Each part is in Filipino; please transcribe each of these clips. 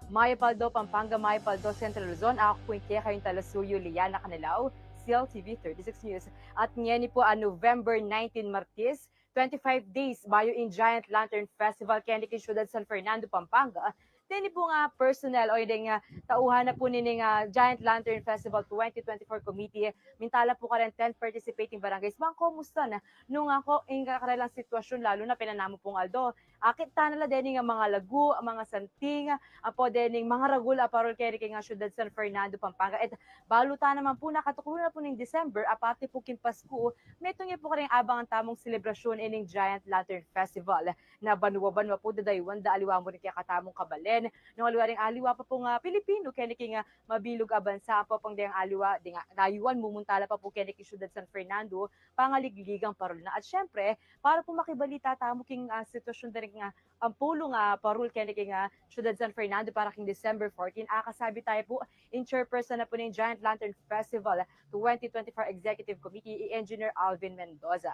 Mayapaldo, Pampanga, Mayapaldo, Central Luzon. Ako po yung kaya kayong Talasuyo, Liana Canelao, CLTV 36 News. At ngayon po November 19 Martes, 25 days bayo in Giant Lantern Festival kaya ni Ciudad San Fernando, Pampanga. Dini po nga personnel o yung tauhan na po ni Giant Lantern Festival 2024 Committee. Mintala po ka rin 10 participating barangays. Bang, kumusta na? Nung ako, yung kakarelang sitwasyon, lalo na pinanamo pong Aldo. Akit tanala din nga mga lagu, mga santing, apo din mga ragul, aparol kaya nga Ciudad San Fernando, Pampanga. At baluta naman po, nakatukulo na po ng December, aparte po kin Pasko, metong po ka rin abang ang tamong selebrasyon ining Giant Lantern Festival na banwa-banwa po dadaywan da aliwa mo rin kaya katamong kabalen. Nung aliwa rin aliwa pa po nga Pilipino, kaya nga mabilog abansa po pang diyang aliwa, di nga dayuan mumuntala pa po kaya Ciudad San Fernando, pangaligligang parol na. At syempre, para po makibalita tamo king sitwasyon din nga ang pulong parul kaya nga Ciudad San Fernando para king December 14. Kasabi tayo po in chairperson na po ng Giant Lantern Festival 2024 Executive Committee, Engineer Alvin Mendoza.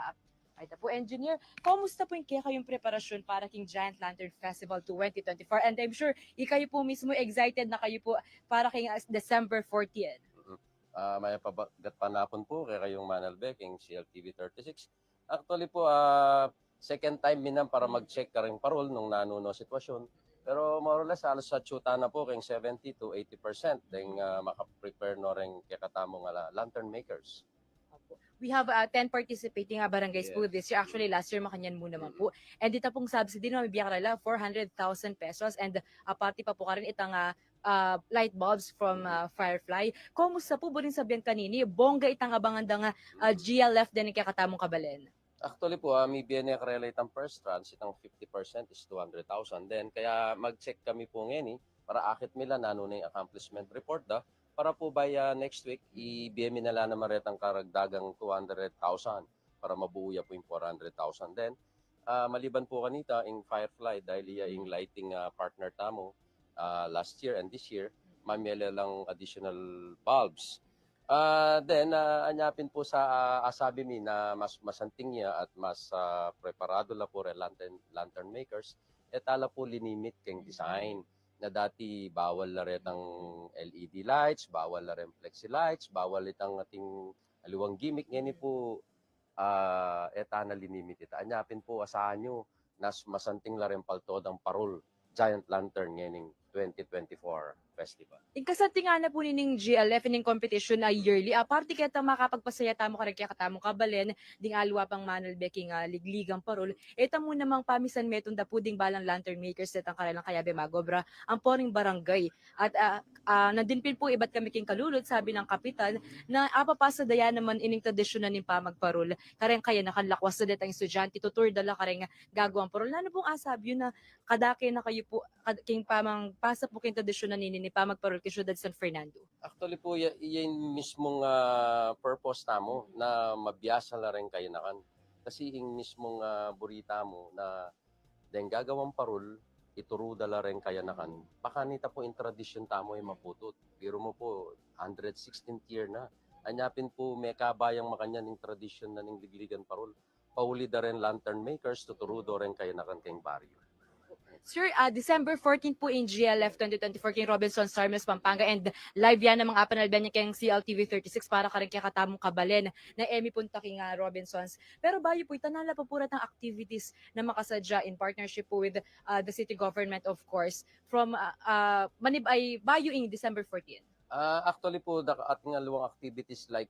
Ay po, Engineer, kumusta po yung kaya kayong preparasyon para king Giant Lantern Festival 2024? And I'm sure, ikayo po mismo excited na kayo po para king December 14. May pabagat panapon po kay kayong Manalbek, yung CLTV 36. Actually po, second time minam para mag-check ka rin parol nung nanuno sitwasyon. Pero more or less, halos sa tsuta na po kayong 70 to 80%. Then makaprepare no rin kaya katamong lantern makers. We have 10 participating barangays po this year. Actually, last year makanyan mo naman po. And dito pong subsidy na mabiyak rala, 400,000 pesos. And pati pa po ka rin itang light bulbs from Firefly. Kumusta po rin sabihan kanini? Bongga itang abangan da nga GLF din kaya katamong kabalen. Actually po, may BNE relate ang first tranche, itang 50% is 200,000. Then, kaya mag-check kami po ngayon para akit nila na yung accomplishment report para po by next week, i-BME nila naman rin ang karagdagang 200,000 para mabuuya po yung 400,000. Then, maliban po kanita, yung Firefly, dahil yung lighting partner tamo last year and this year, mamela lang additional bulbs. Then, anyapin po sa asabi mi na mas masanting niya at mas preparado la po lantern makers, etala po linimit keng design na dati bawal na rin ang LED lights, bawal na rin flexi lights, bawal itang ating aliwang gimmick. Ngayon po, eta na linimit ita. Anyapin po, asahan nyo, nas masanting na rin paltod ang parol Giant Lantern ngayon 2024 festival. Ikasati nga na po nining GLF ining competition na yearly. Aparte kaya makapagpasaya tamo ka rin kaya katamong kabalen, ding alwa pang Manuel Becking ligligang parol. Ito mo namang pamisan metong da puding balang lantern makers netang karalang kayabe magobra ang poring barangay. At nandin pin po iba't kami king kalulot, sabi ng kapitan, na apapasa daya naman ining tradisyon na nin pamagparol. Kareng kaya nakanlakwas na detang estudyante, tutur dala kareng gagawang parol. Ano pong asab yun na kadake na kayo po, king pamang pasa po king tradisyon na nini pamagparol kay Ciudad San Fernando? Actually po, yan mismong purpose tamo na mabiyasa na rin kayo nakan. Kasi yung mismong burita mo na dahil gagawang parol, ituro dala rin kaya nakan. Baka nita po yung tradisyon tamo ay maputot. Biro mo po, 116th year na. Anyapin po, may kabayang makanyan yung tradisyon na ng ligligan parol. Pauli da rin lantern makers, tuturo do rin kaya nakan kayong baryo. Sir, December 14 po in GLF 2024 king Robinson Sarmes, Pampanga, and live yan ng mga panalban niya kayong CLTV 36 para ka rin kaya katamong kabalen na Emmy punta king Robinsons. Pero bayo po, itanala po purat ng activities na makasadya in partnership po with the city government, of course, from manib ay bayo in December 14. Actually po, at nga luwang activities like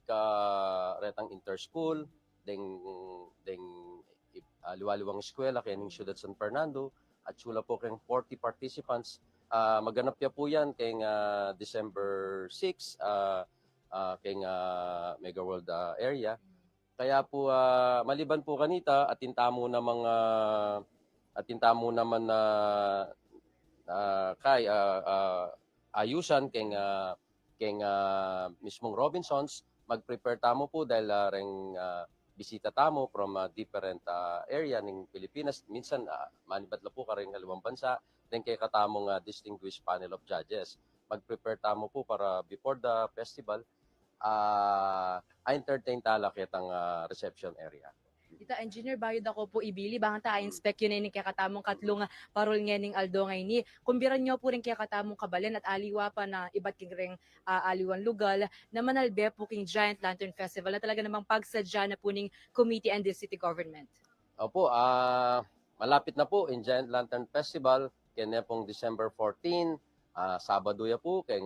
retang inter-school, deng liwaliwang eskwela kaya ng Ciudad San Fernando, at sula po kayong 40 participants. Maganap niya po yan kayong December 6, kayong Mega World area. Kaya po, maliban po kanita, atintamo naman na kay ayusan kayong mismong Robinsons, mag-prepare tamo po dahil ring bisita tamo from different area ng Pilipinas. Minsan, manibat la po ka rin halawang bansa, then kay katamong distinguished panel of judges. Mag-prepare tamo po para before the festival, entertain tala kitang reception area. Ita engineer bayad ako po ibili bang ta inspect yun ni kakatamong katlong parol ngening aldo ngay ni. Kumbiran nyo po rin kakatamong kabalen at aliwa pa na iba't king ring aliwan lugal na manalbe po king Giant Lantern Festival na talaga namang pagsadya na po ning committee and the city government. Opo, malapit na po in Giant Lantern Festival, kanya pong December 14, Sabado ya po, kay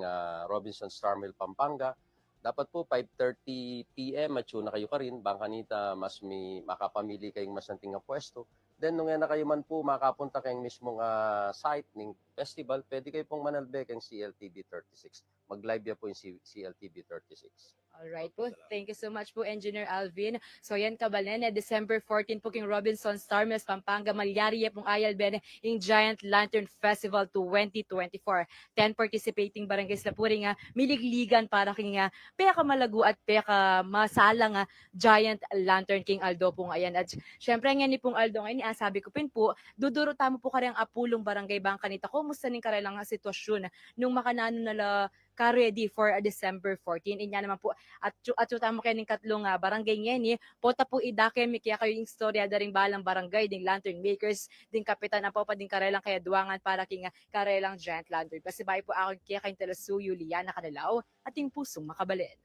Robinson Star Mill, Pampanga. Dapat po 5:30 PM at na kayo ka rin, bangkanita mas may makapamili kayong masanting nga pwesto. Then nung yan na kayo man po makapunta kayong mismong site ng festival, pwede kayo pong manalbe kayong CLTV 36. Mag-live ya po yung CLTV 36. Alright po. Thank you so much po, Engineer Alvin. So yan kabalen, December 14 po king Robinson Star Mills, Pampanga, malyari pong ayal ben yung Giant Lantern Festival 2024. 10 participating barangays na po rin miligligan para king peka malago at peka masala nga Giant Lantern King Aldo pong ayan. At syempre nga ni pong Aldo ngayon, sabi ko pin po, duduro tamo po karyang apulong barangay bangkanita. Kumusta ning karelang sitwasyon nung makanano nala ka-ready for December 14. Inya naman po at tamo kayo ng katlong barangay ngeni, pota po idake mi kaya kayo yung istorya daring balang barangay ding lantern makers ding kapitan ang pa ding karelang kaya duwangan para king karelang Giant Lantern. Pasibay po ako kaya kayong Telasuyo Liana Kanalaw ating pusong makabalin.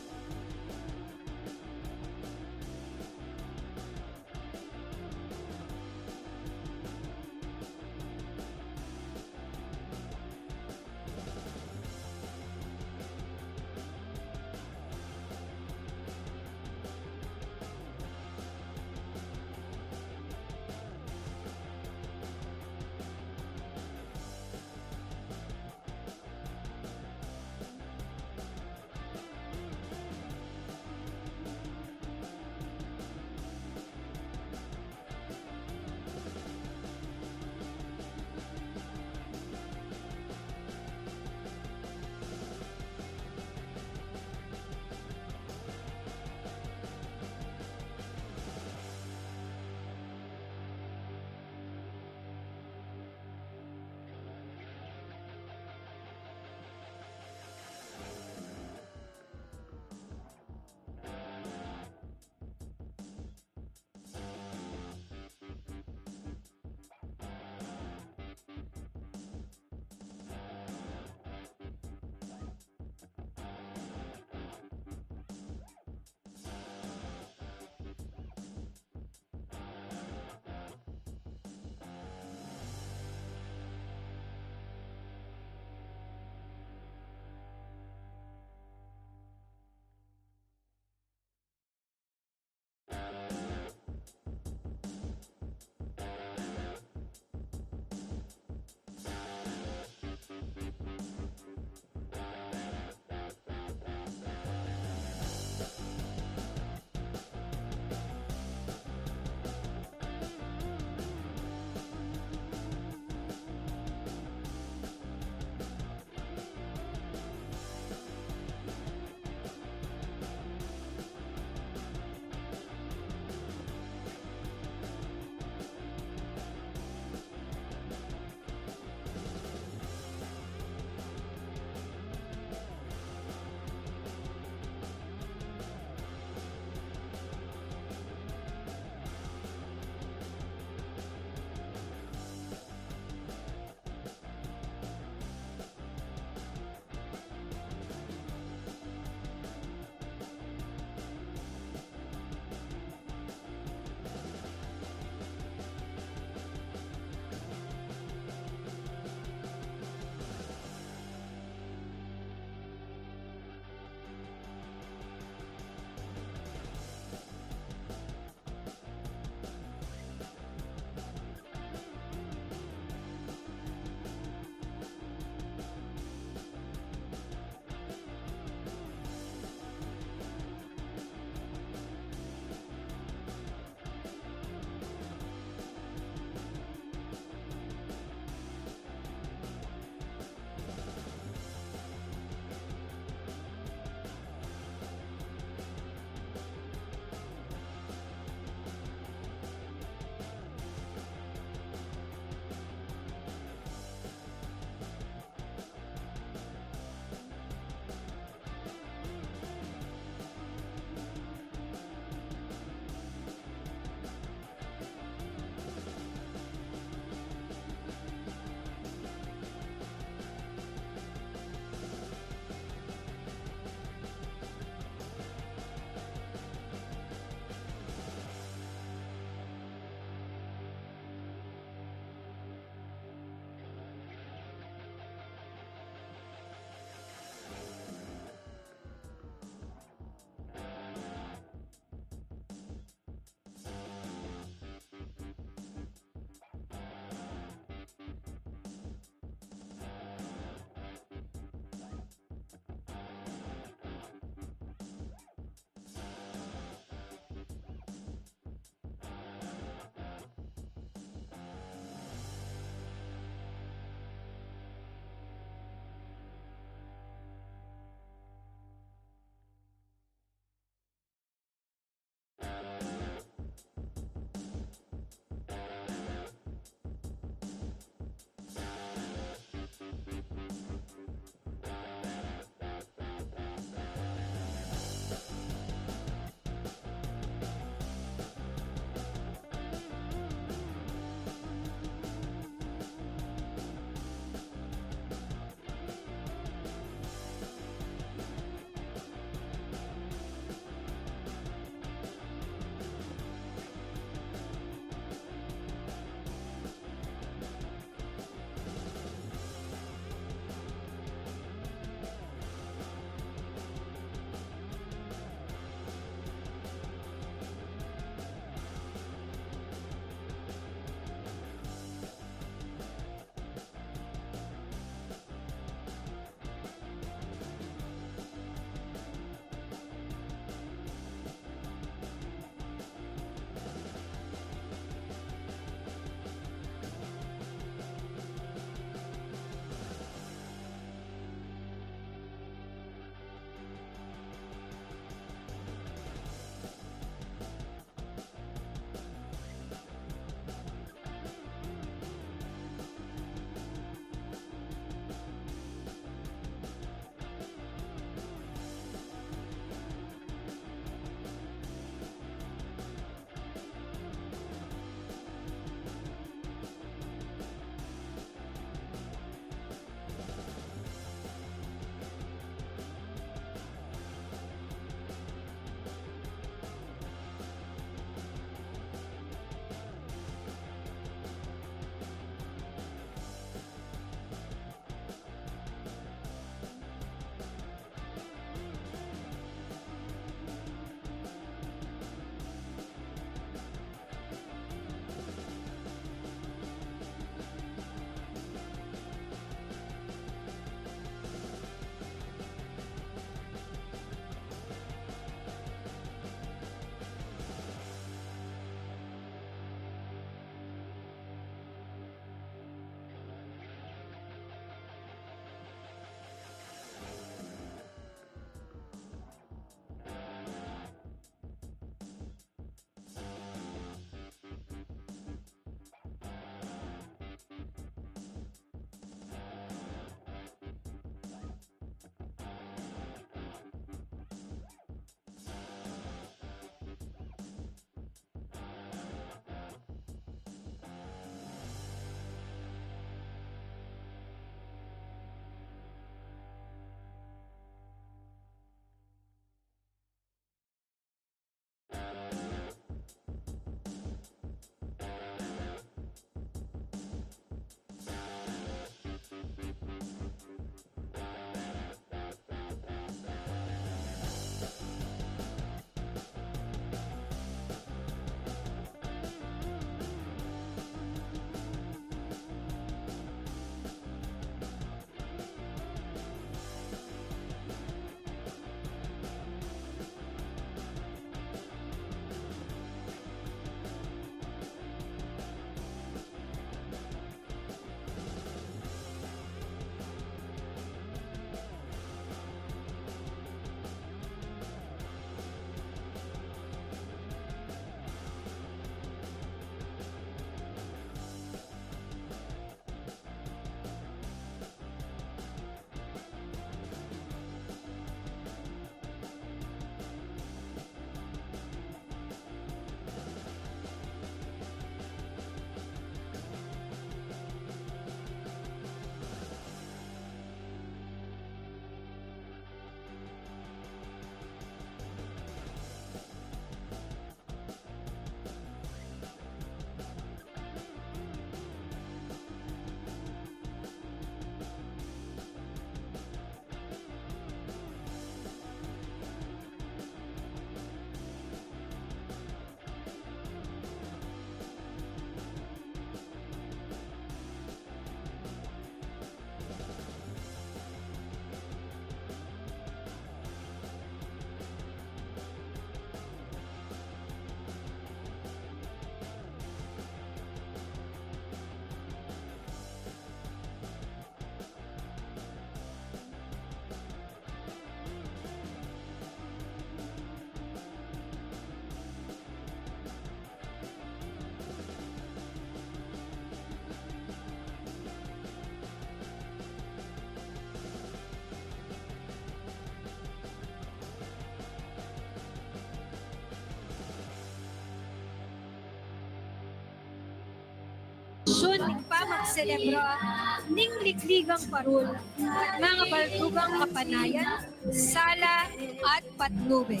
Sun pa magselebra ning likligang parul at mga baltugang kapanayan, sala at patnube.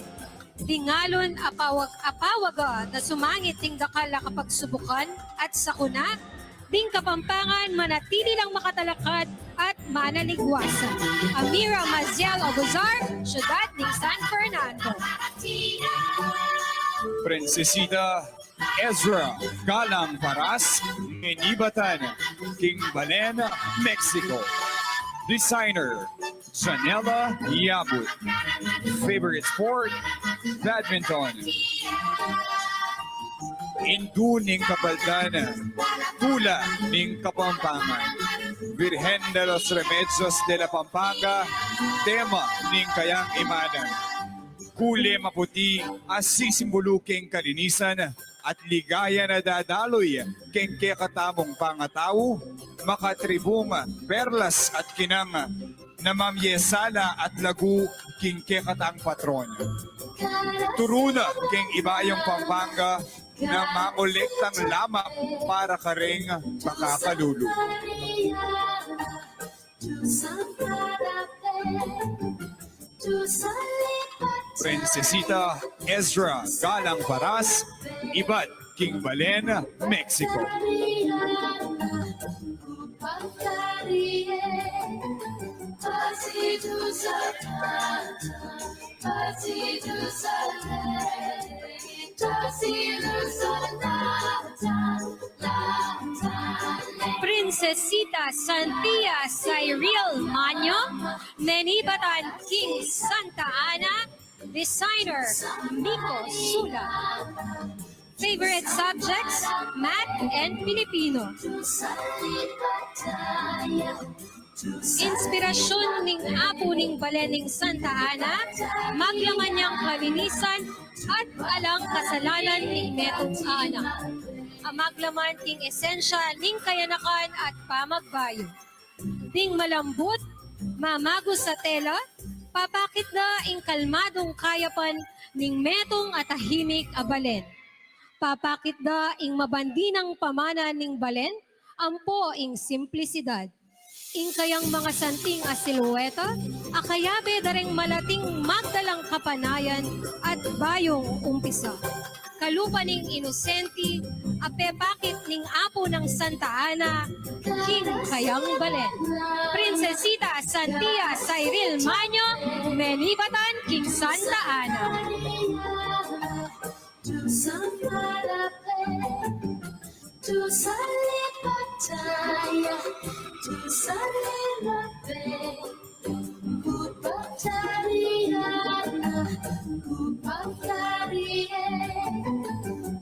Tingalon apawaga na sumangit ting dakala kapag subukan at sakuna, ding Kapampangan manatili lang makatalakad at manaligwasan. Amira Maziel Obuzar, Syudad ng San Fernando. Princesita Ezra Galang Paras, Inibatan, King Balen, Mexico. Designer, Janela Yabut. Favorite sport, badminton. Indu ning Kapaldan, Tula ning Kapampangan. Virgen de los Remedios de la Pampanga, tema ning Kayang Imanan. Kule maputi asisimbolo king kalinisan at ligaya na dadaloy king katamong pangatao, makatribong perlas at kinang namamyesala at lagu king katang patron. Turuna king ibayong Pampanga na makolektang lamang para karing makakalulu. Princesita Ezra Galang Paras, Ibat, King Balen, Mexico. Princesita Santia Cyril Manyo, Nenibatan King Santa Ana, Designer Miko Sula. Favorite subjects, Math and Filipino. Inspirasyon ning apo ning Balening Santa Ana, maglaman niyang kalinisan at alang kasalanan ning Metong Ana. Amaglaman ting esensya ning kayanakan at pamagbayo. Ding malambot, mamagos sa tela, papakit na ing kalmadong kayapan ning Metong at tahimik a Balen. Papakit na ing mabandinang pamana ning Balen, ampo ing simplisidad. Ing kayang mga santing a silueta, akayabe dareng malating magdalang kapanayan at bayong umpisa. Kalupa ning inosenti, apepakit ning apo ng Santa Ana, King Kayang Balen. Princesita Santia Cyril Manyo, Menibatan, King Santa Ana. Tu salipataya, tu salilape, ku pagtariana, ku pagtarie,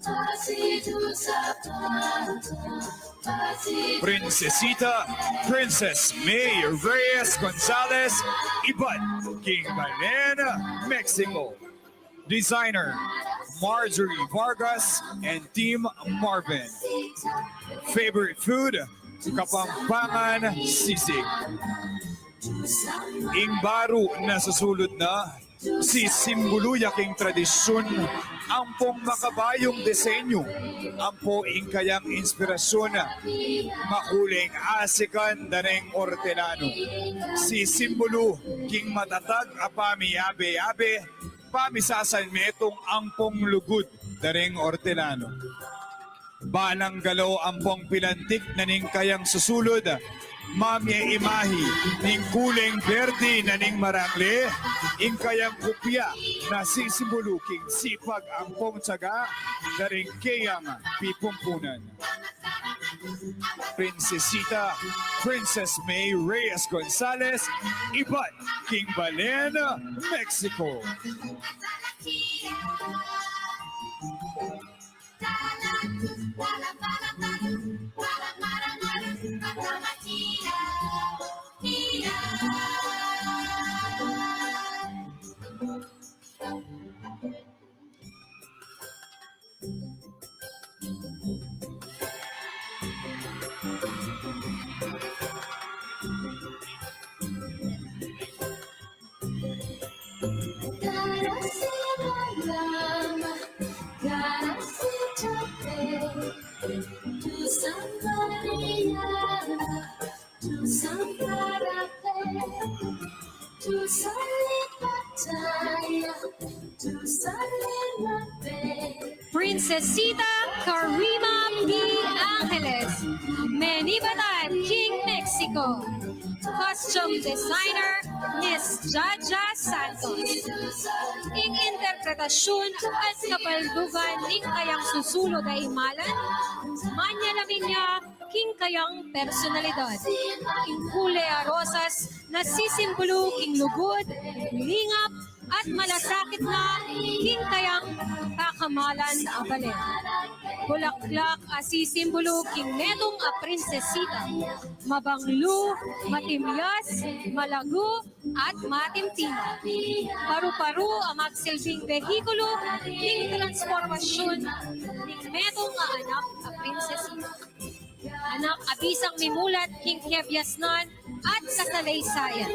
tasi tu sapata, tasi. Princesita Princess May Reyes Gonzalez, Ibat, King Balen, Mexico. Designer Marjorie Vargas and Team Marvin. Favorite food, Kapampangan Sisig. Ingbaru na susulod na si simboluyaking tradisyon, ampong makabayong disenyo, ampo ingkayang inspirasyon, makuling asikan daneng ortelano. Si simbolo king matatag apami abe-abe, pamisasan metong ampong lugod dareng ortelano. Balang galaw ampong pilantik na ning kayang susulod, mamye imahi ning kuling berde na ning marangle, ing kayang kupya na sisimbuluking sipag ampong tsaga daring kayang pipumpunan. Princesita Princess May Reyes Gonzalez, Ibat, King Balen, Mexico. Princesita Karima P. Angeles, Menibatan, King, Mexico. Costume designer, Miss Jaja Santos. Ing interpretasyon at kapaldugan ning kayang susulod ay imalan, manyalamin niya king kayang personalidad. Ing kulay a rosas na sisimbolo king lugod, lingap, at malasakit na king kayang kakamalan a balen. Bulaklak asisimbolo king netong a prinsesita, mabanglo, matimyas, malago, at matimtima. Paru-paru ang magsilbing behikulo ning transformasyon ning metong a anak a prinsesita. Anak abisang mimulat king kebyasnan at kasalaysayan.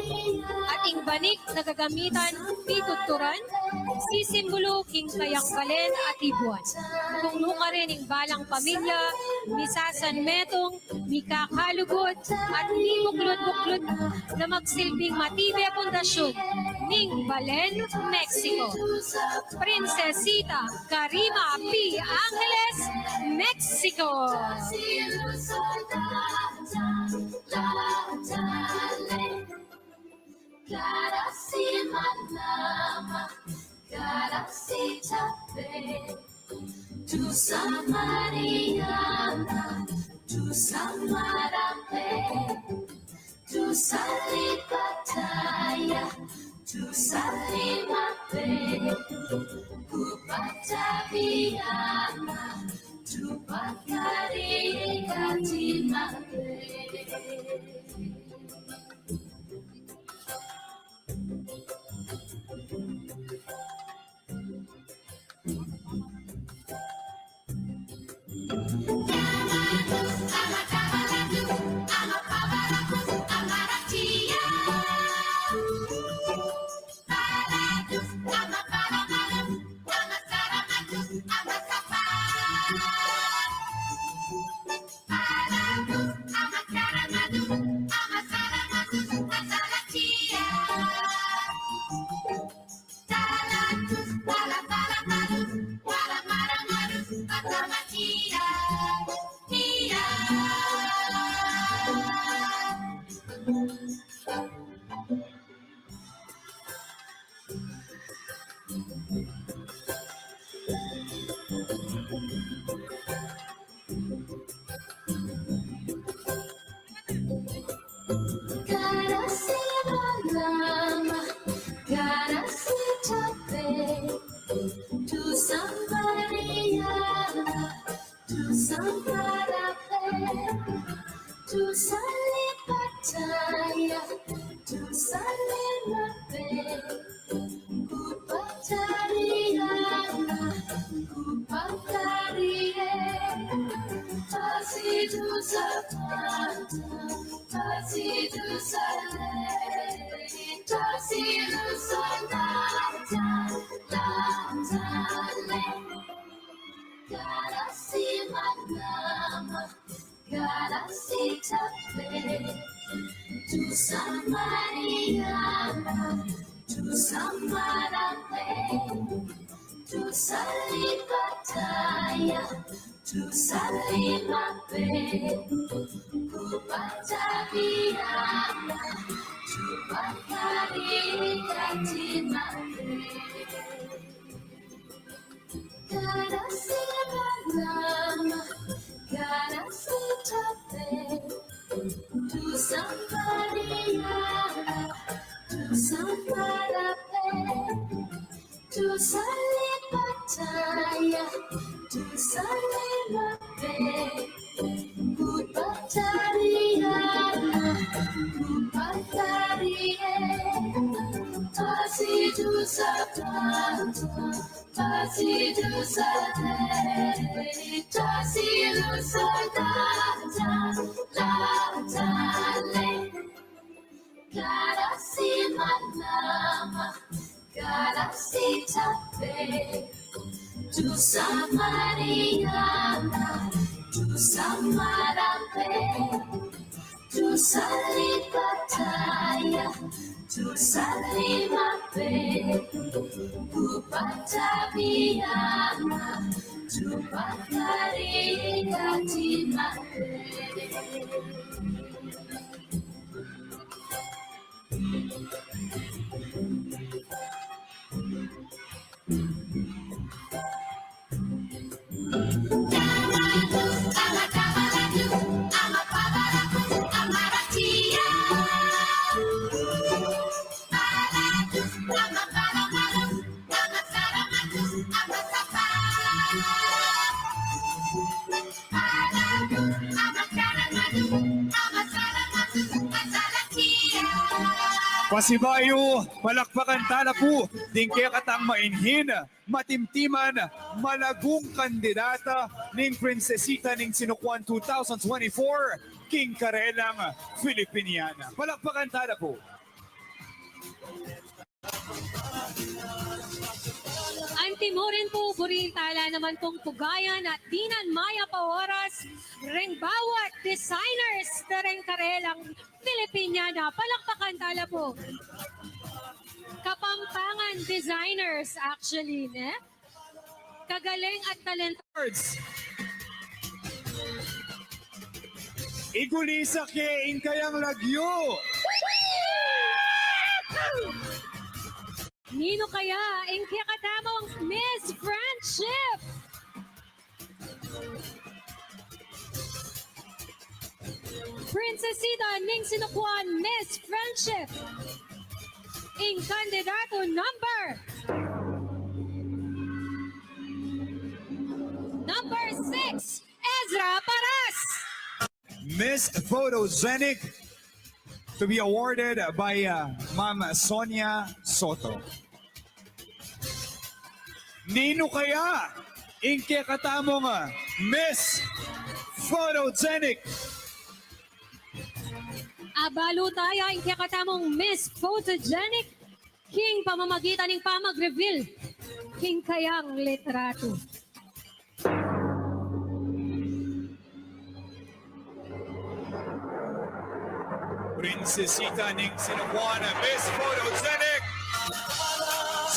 At ing banik nagagamitan pituturan, sisimbolo king kayang balen at ibuan. Kung nuka rin ing balang pamilya, misasan metong, mikakalugod, at ni buklod-buklod na magsilbing matibe pundasyon ning Balen, Mexico. Princesita Karima P. Angeles, Mexico. Tu Samariana, tu Samarape, tu Salipataya, tu Salimape, tu Pataviana, tu Pakarikatimate. Tu salipataya, tu salimape, kupatariana, kupatarie, pasidu sapata, pasidu sale, pasidu salata, latale, garasi manama. Garasi tape, tu Samariana, tu Samarape, tu Salipataya, tu Salimape, Kupataviana, tu Pakarikatimate. Garasi manama, garasi tape, tu Samariana, tu Samarape, tu Salipataya, tu Salimape, Kupatariana, Kupatarie, Pasidu sapata, Pasidu sale, Pasidu salata, latale, Garasi manama, Garasi tape, tu Samariana, tu Samarape, tu Salipataya, tu Salimape, Kupataviana, Tupakarika timate. Pasibayo, palakpakan tala po, dingke katang mainhin, matimtiman, malagong kandidata ning Prinsesita ning Sinukuan 2024, King Karelang Filipiniana. Palakpakan tala po. Antimorin po, burintala naman pong pugayan at dinan maya pa oras, ring bawat designers na ring karelang Filipiniana. Palakpakan tala po. Kapampangan designers actually, ne? Kagaling at talento. Words. Igulisa ke inkayang lagyo. Nino kaya, ingkya katamong Miss Friendship. Princesita ning Sinukuan Miss Friendship. Ing kandidato number 6, Ezra Paras. Miss Photogenic to be awarded by Ma'am Sonia Soto. Nino kaya inke katamong Miss Photogenic. Abalo tayo ang kakatamong Miss Photogenic, King pamamagitan ng pamag-reveal, King kayang litrato. Prinsesita ning Sinukuan Miss Photogenic.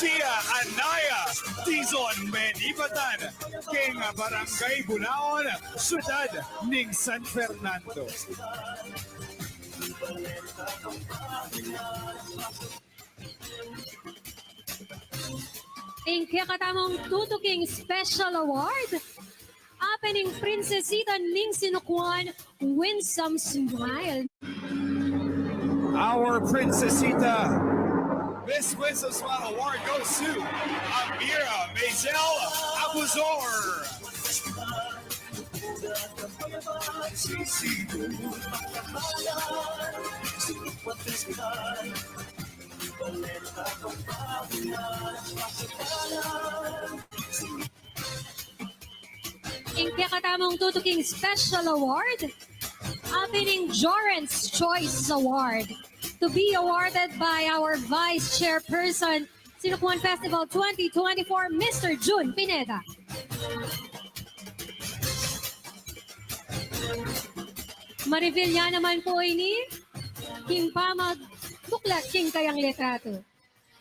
Sia Anaya Tizon Menibatan, King Barangay Bulaon, Syudad ning San Fernando. Ang kakatamong Tutuking Special Award, Apening Princesita ning Sinukuan Winsome Smile. Our Princesita Miss Winsome Smile Award goes to Amira Mazel Abuzor. Ang kakatamong Tutuking Special Award, Apening Jorens Choice Award, to be awarded by our Vice Chairperson, Sinukuan Festival 2024, Mr. Jun Pineda. Ma-reveal niya naman po ini, King Pamag, Buklat King kayang litrato.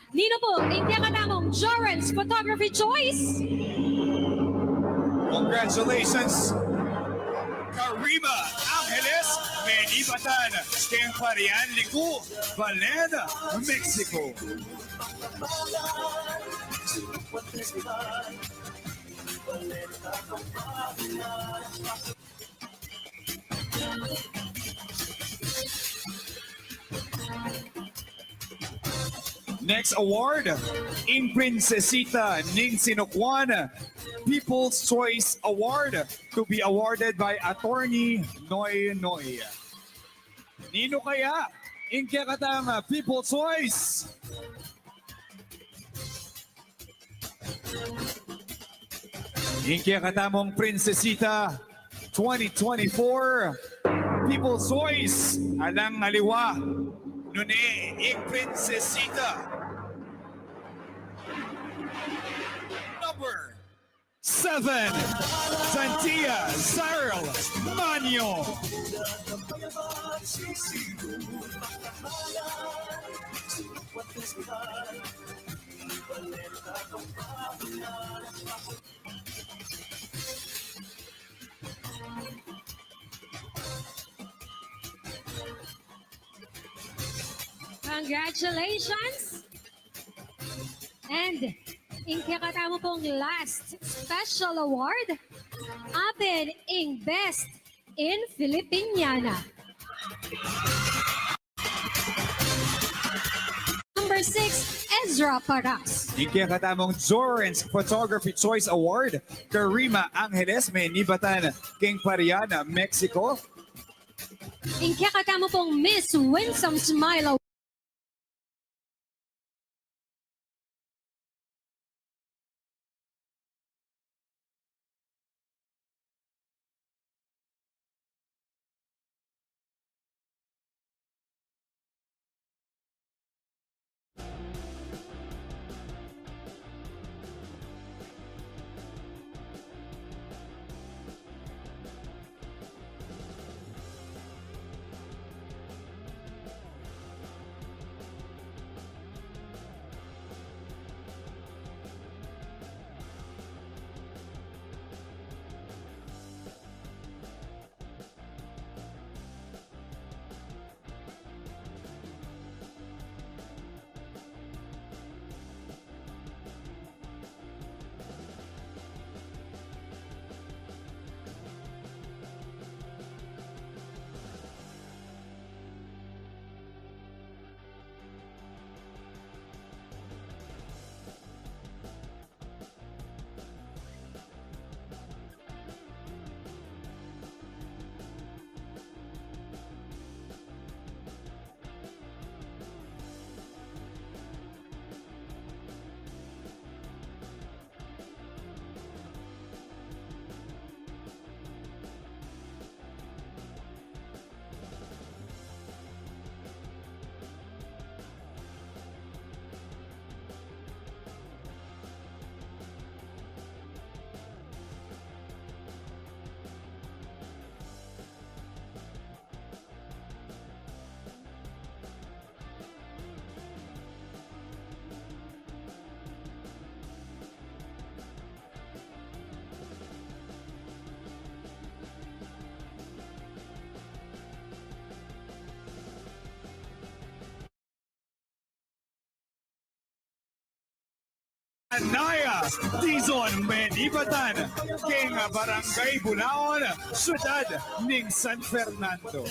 Nino po, ang kakatamong Jorens Photography Choice. Congratulations, Karima Angeles Menibatan, King Parian Liku, Balen, Mexico. Next award, in Princesita ning Sinukuan People's Choice Award, to be awarded by Attorney Noy Noy. Nino kaya in kakatang People's Choice? In kakatamong Princesita 2024 People's Choice, alang aliwa nune in Princesita number 7, Santia Cyril Manyo. Congratulations! And ingkakatamo pong last special award, atin ing Best in Filipiniana. Number 6, Ezra Paras. Ikakatamong Zorens Photography Choice Award, Karima Angeles, Nibatan, King Pariana, Mexico. Ingkakatamo pong Miss Winsome Smile Award. Naya Dizon Menibatan, King Barangay Bunaon, Syudad ning San Fernando.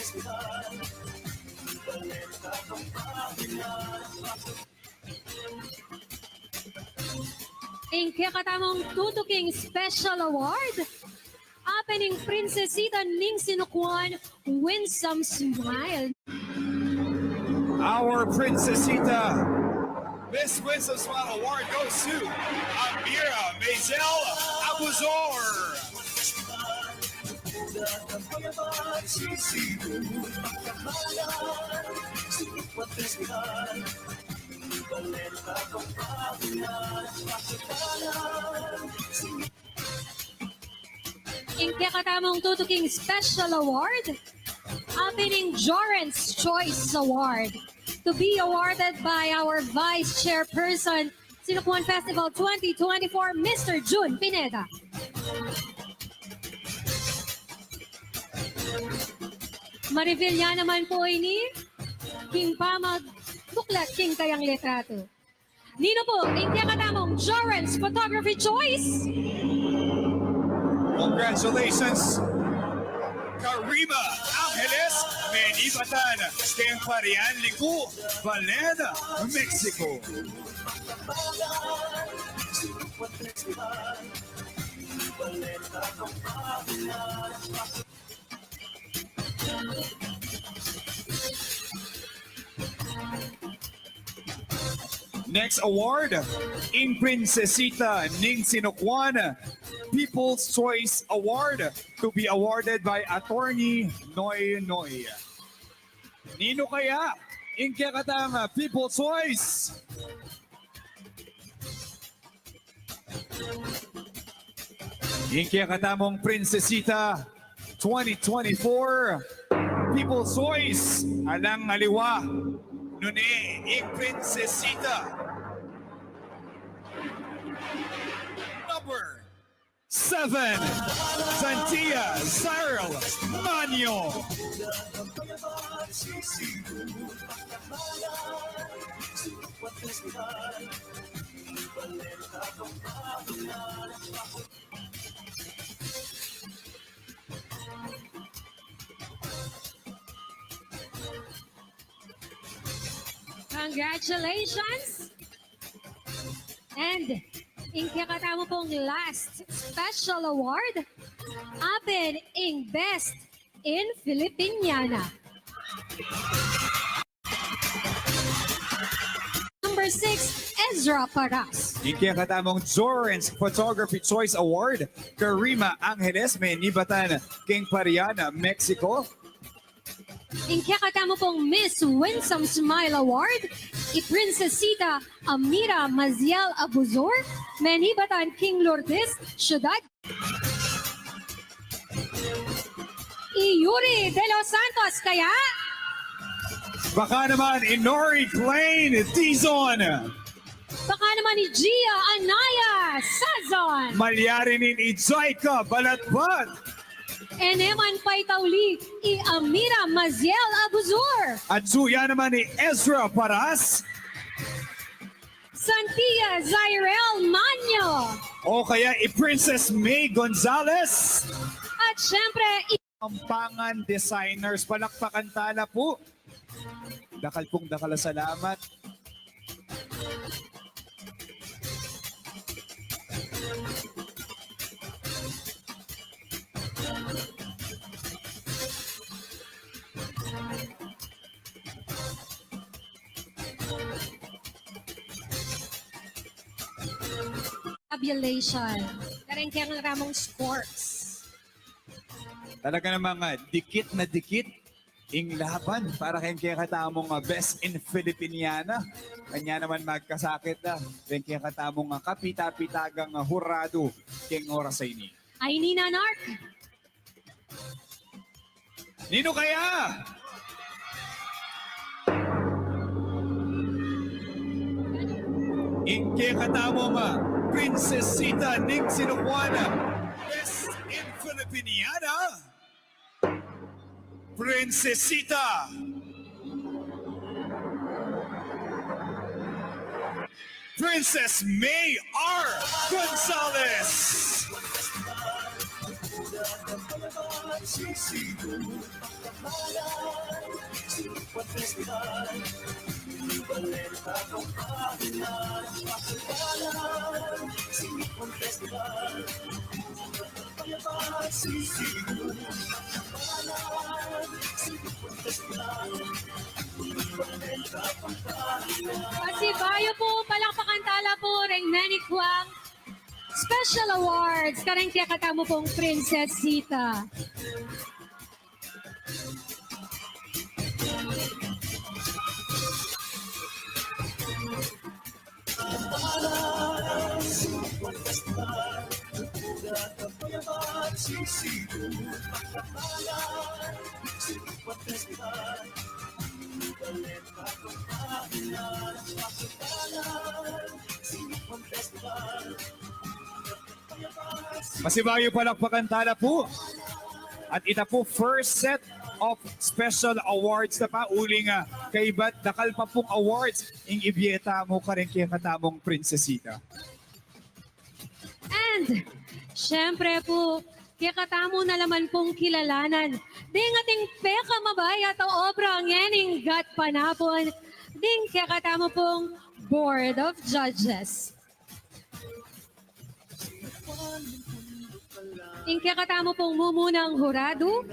Ingkakatamong Tutuking Special Award, apening Princesita ning Sinukuan, Winsome Smile. Our Princesita Miss Winsome Smile Award goes to Amira Mazel Abuzor. Ingkakatamong Tutuking Special Award, apening Jorens Choice Award, to be awarded by our Vice Chairperson, Sinukuan Festival 2024, Mr. June Pineda. Ma-reveal niya naman po ini, King Pamag, Buklat King Kayang Litrato. Nino po, ingkakatamong Jorens Photography Choice. Congratulations, Karima Angeles Menibatan, King Parian Liku, Valena, Mexico. Next award, in Princesita ning Sinukuan, People's Choice Award, to be awarded by Attorney Noy Noy. Nino kaya in kakatang People's Choice? In kakatamong Princesita 2024, People's Choice, alang aliwa, nune in Princesita. Number 7, Santia Cyril Manyo. Congratulations! And ikakatamo pong last special award, Apen in Best in Filipiniana. Number 6, Ezra Paras. Ikakatamong Zorens Photography Choice Award, Karima Angeles, Nibatan, King Pariana, Mexico. Ikakatamo pong Miss Winsome Smile Award, Princesita Amira Maziel Abuzor, Menibatan, King Lourdes, Ciudad. Yuri de los Santos, kaya Baka naman Inori Klein Tizon. baka naman ni Gia Anaya Sazon, Malyarinin Itzaika Balatbat. Eneman Paitauli, Amira Maziel Abuzor, At suya naman ni Ezra Paras. Santia Zairel Manyo, O kaya Princess May Gonzalez. at syempre Pampangan Designers, palakpakan tala po. Dakal pong dakal salamat. tabulation. Karengkang ramong scores. Talaga namang dikit na dikit ing laban para kay katamong Best in Filipiniana. Kanya naman magkasakit na. Kaya katamong kapita-pitagang hurado king oras sa ini. Ay ni Nanark. Nino kaya? Inke katamong Princesita Ning Sinukuana. Best in Filipiniana. Princesita. Princess May R. Gonzalez. Pasibayo po, palakpakan tala po, Reng Menikwang. Special awards, kareng kaya katamo pong Princess Zita. Masibayo palakpakan tala po. At ita po first set of special awards na pa uling kaibat dakal pa pong awards ing ibieta mo ka rin kaya katamong Princesita. And, syempre po, kaya katamo na laman pong kilalanan. Ding ating peka mabaya to obra ngening gat panapon. Ding kaya katamo pong Board of Judges. Ding kaya katamo pong mumunang hurado,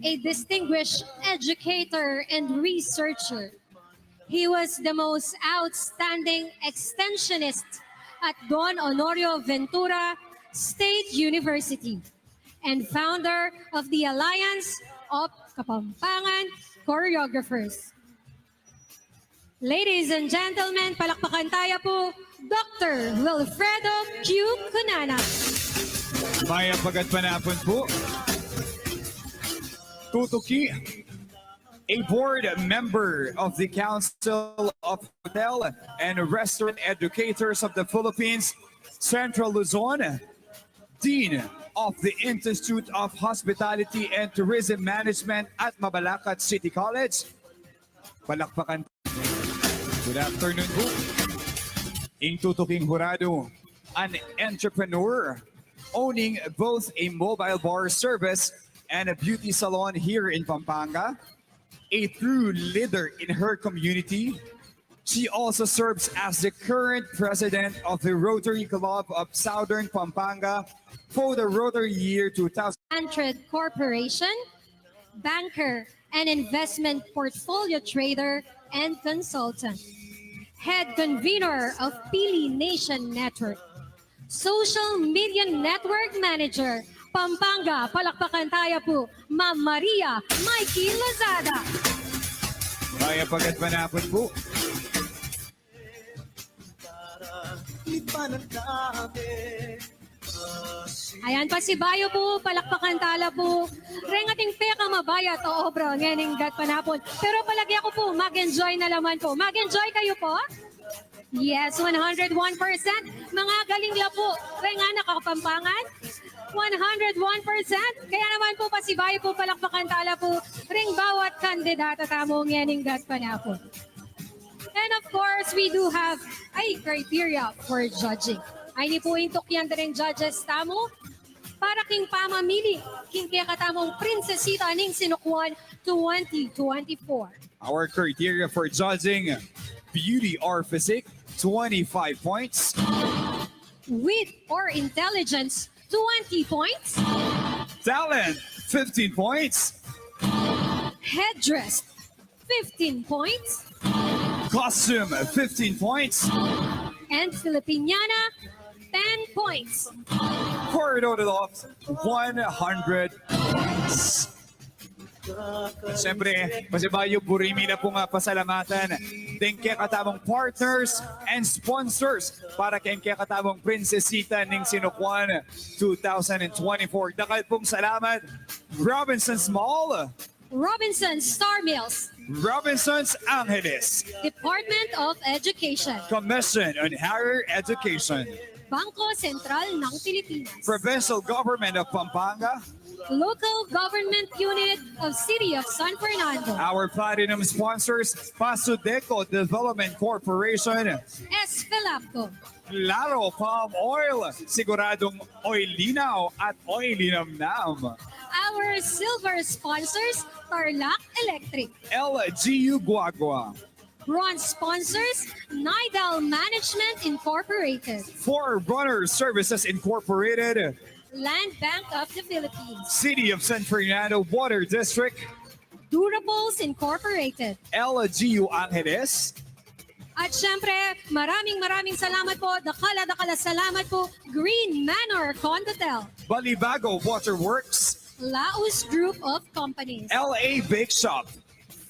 a distinguished educator and researcher. He was the most outstanding extensionist at Don Honorio Ventura State University and founder of the Alliance of Kapampangan Choreographers. Ladies and gentlemen, palakpakan tayo po, Dr. Wilfredo Q. Cunana. May pagat panapon po. Tutuki, a board member of the Council of Hotel and Restaurant Educators of the Philippines, Central Luzon, Dean of the Institute of Hospitality and Tourism Management at Mabalacat City College. Palakpakan. Good afternoon po. Ing tutuking hurado, an entrepreneur owning both a mobile bar service and a beauty salon here in Pampanga, a true leader in her community. She also serves as the current president of the Rotary Club of Southern Pampanga for the Rotary year 2000. Antred Corporation, banker and investment portfolio trader and consultant. Head convener of Pili Nation Network. Social Media Network Manager, Pampanga. Palakpakan tayo po, Ma'am Maria Mikey Lazada. Kaya pagkat manapon po. Ayan pa si Bayo po, palakpakan tala po. Reng ating peka mabayat o obra, ngening gat panapon. Pero palagi ako po, mag-enjoy na laman po. Mag-enjoy kayo po? Yes, 101%. Mga galing la po. Reng anak Kapampangan, 101%. Kaya naman po pa si Bayo po, palakpakan tala po. Reng bawat kandidata tamo ngening gat panapon. And of course, we do have a criteria for judging. Ay ni po yung tukyan rin judges tamo para king pamamili king kaya katamong prinsesita ning sinukuan 2024. Our criteria for judging, beauty or physique, 25 points. Wit or intelligence, 20 points. Talent, 15 points. Headdress, 15 points. Costume, 15 points. And Filipiniana, 10 points. For a total of 100 points. Siyempre, masibayo burimi na pong pasalamatan din kaya katamong partners and sponsors para kay katamong prinsesita ning sinukuan 2024. Dakal pong salamat, Robinson's Mall, Robinson's Star Mills, Robinson's Angeles, Department of Education, Commission on Higher Education, Bangko Sentral ng Pilipinas, Provincial Government of Pampanga, Local Government Unit of City of San Fernando, our platinum sponsors, Pasudeco Development Corporation, S. Filapco, Laro Palm Oil, siguradong oilinaw at oilinamnam. our silver sponsors, Tarlac Electric, LGU Guagua, bronze sponsors, Nidal Management Incorporated, Forerunner Services Incorporated, Land Bank of the Philippines, City of San Fernando Water District, Durables Incorporated. LGU Angeles, At syempre, maraming salamat po, dakala salamat po, Green Manor Condotel, Balibago Waterworks, Laos Group of Companies, LA Bake Shop,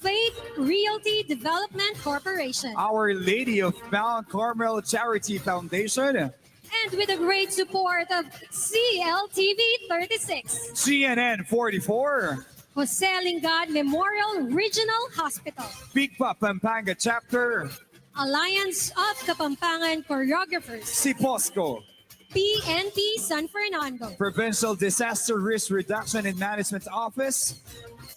Faith Realty Development Corporation, Our Lady of Mount Carmel Charity Foundation, and with the great support of CLTV 36, CNN 44, Jose Lingad Memorial Regional Hospital, Bigpa Pampanga Chapter, Alliance of Kapampangan Choreographers, Siposco, PNP San Fernando, Provincial Disaster Risk Reduction and Management Office,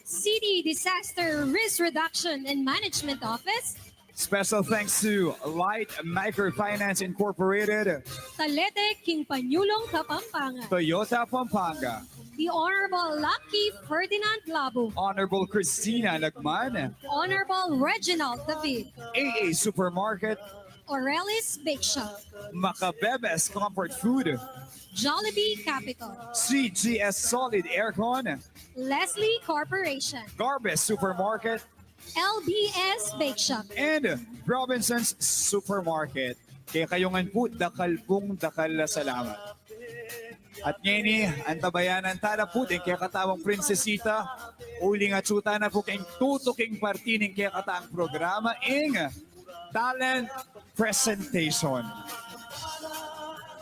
City Disaster Risk Reduction and Management Office, special thanks to Light Microfinance Incorporated, Talete King Panyulong Kapampangan, Toyota Pampanga, the Honorable Lucky Ferdinand Labo, Honorable Christina Lagman, Honorable Reginald David, AA Supermarket, Aurelis Bake Shop, Macabebes Comfort Food, Jollibee Capital, CGS Solid Aircon, Leslie Corporation, Garbes Supermarket, LBS Bake Shop, and Robinson's Supermarket. Kaya kayongan po, dakal salamat. At ngayon, ang tabayanan tala po din kaya katawang prinsesita, uling at suta na po kayong tutuking partining kaya katawang programa ing talent presentation.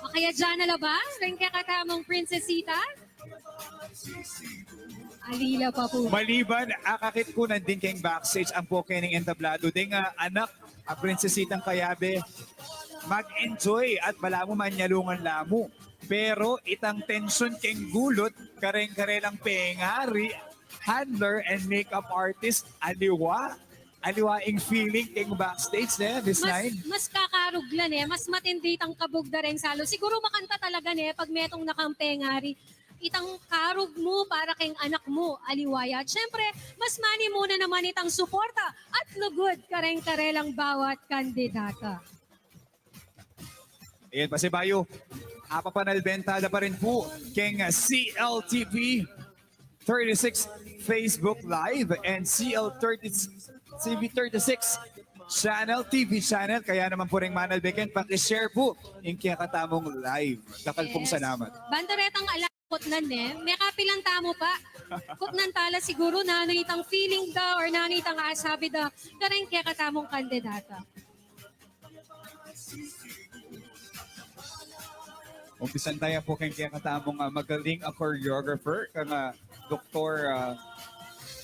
O kaya dyan na ba? Ring kakatamang prinsesita? Alila pa po. Maliban, akakit ko nandin kayong backstage ang po kayong entablado. Ding anak, ang prinsesitang kayabe, mag-enjoy at bala mo manyalungan lamo. Pero itang tension keng gulot, kareng-karelang pengari, handler and makeup artist, aliwa. Aliwaing feeling keng backstage na Miss Nine. Mas kakaruglan mas matindi itang kabugda rin salo. Siguro makanta talaga pag metong nakampengari. Itang karug mo para keng anak mo, aliwaya. At syempre, mas mani muna naman itang suporta at lugod kareng-karelang bawat kandidata. Ayan pa si Bayo. Papanalbentada pa rin po keng CLTV 36 Facebook Live and CL36 TV channel. Kaya naman po rin Manal Beken, pakishare po yung kaya katamong live. Dakal pong salamat. Bandaretang alam kutnan may kapilang tamo pa. Kutnan tala siguro nanitang feeling da or nanitang asabi da kareng kaya katamong kandidata. Umpisan tayo po kay kaya katamong magaling choreographer kang Dr.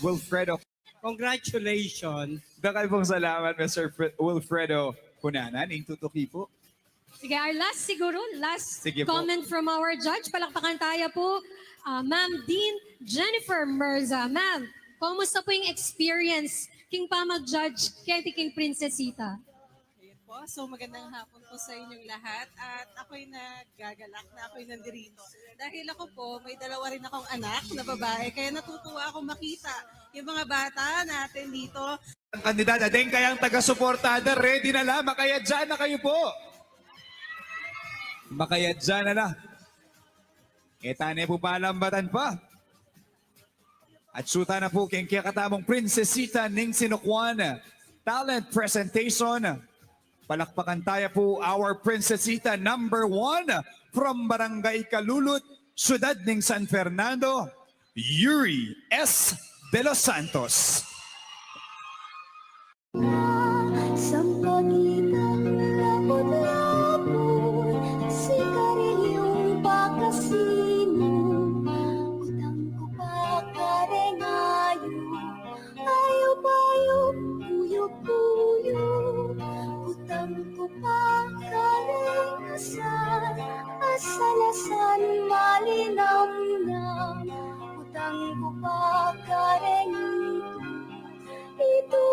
Wilfredo. Congratulations. Dakal pong salamat, Mr. Wilfredo Cunanan. Ing tutuki po. Sige, our last Sige po. comment from our judge. Palakpakan tayo po, Ma'am Dean Jennifer Mirza. Ma'am, kumusta po yung experience king pa mag-judge kay King Princesita? Ayun po. So magandang hapon po sa inyong lahat. At ako'y nagagalak na ako'y nandirito. Dahil ako po, may dalawa rin akong anak na babae. Kaya natutuwa akong makita yung mga bata natin dito. Ang kandidata din kayang taga-suportada, ready na lang. Makayadyan na kayo po. Makayadyan na lang. Etane po palambatan pa. At suta na po keng katamong Princesita Ning Sinukwan. Talent presentation. Palakpakan tayo po our Princesita number 1 from Barangay Kalulot, Ciudad ng San Fernando, Yuri S. De Los Santos. Sa pagitan labot-labot, sikarilyong pakasino, utang ko pa karengayo, ayaw-bayo, puyo-puyo, utang ko pa karengasan, asalasan malinamnam, utang ko pa karengito, ito.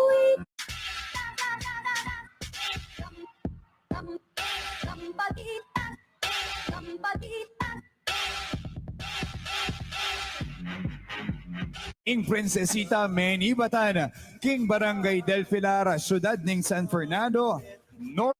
Ing Princesita Menibatan, King Barangay del Pilar, Ciudad ng San Fernando, North.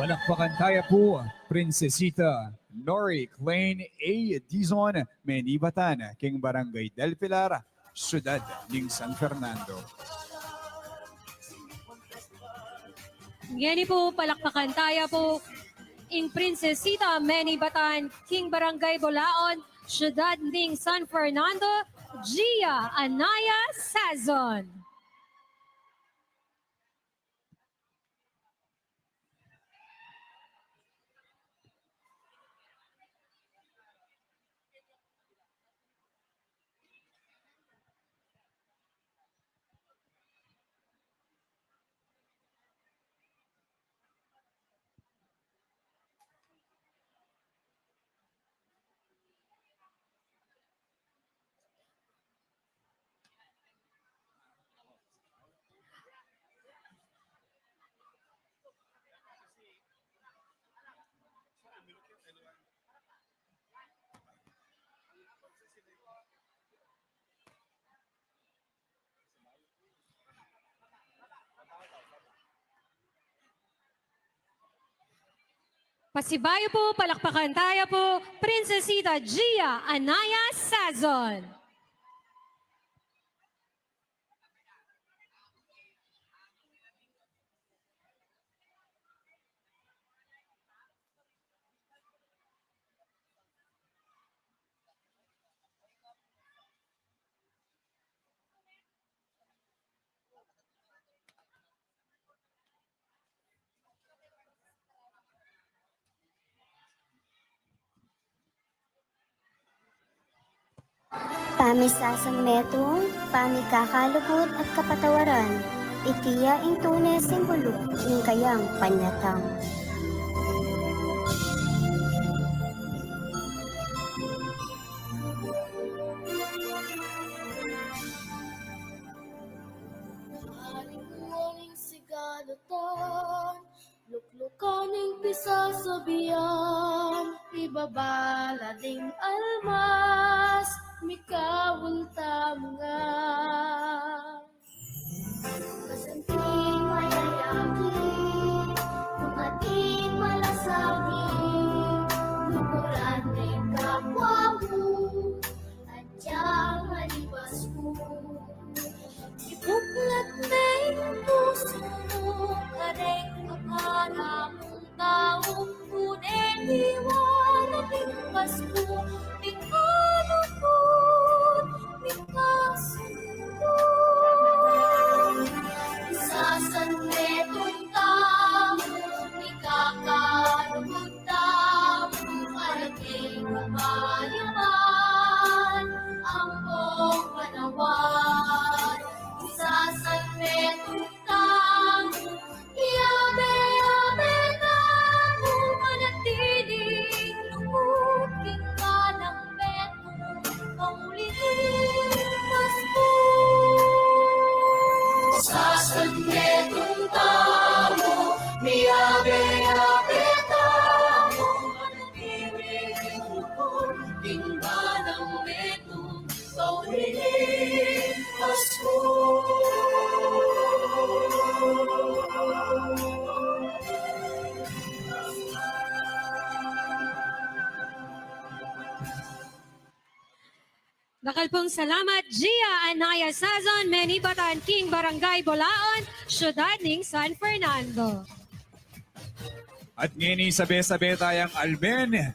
Palakpakan tayo po, Princesita Nori Klein A. Dizon, Menibatan, King Barangay del Pilar, Ciudad ng San Fernando. Yan po, palakpakan tayo po, Ing Princesita Menibatan, King Barangay Bolaon, Ciudad ng San Fernando, Gia Anaya Sazon. Pasibayo po, palakpakan tayo po, Princesita Gia Anaya Sazon. Pamisasang metong, pamikakalubot at kapatawaran, itiya ing tunay simbolo ng kayang panyatang. Aling sigalatan, luklukaning pisasabihan, ibabala ding almas, mikawul mga. Kasanting malayaki, kung ating malasangin, lukuran ng kapwa mo, at siyang malibas mo. Ibuklat na yung puso mo, karek akala mong tao, ngunit iwanag yung Pasko, di kalupot, di kasunod. Isasanretong tamo, di kakalupot tamo, karating kabayaman, ang buong panawan. Isasanretong tamo, yabe-yabe tamo, manatiling lumuking ka ng betong paulitin Pasko. Isasanretong tamo, yabe-yabe tamo, manatiling lumuking ka ng betong paulitin Pasko. Nakalpong salamat, Gia Anaya Sazon, Menibatan King, Barangay Bolaon, Syudad ng San Fernando. At ngayon sabi-sabi tayong Alben,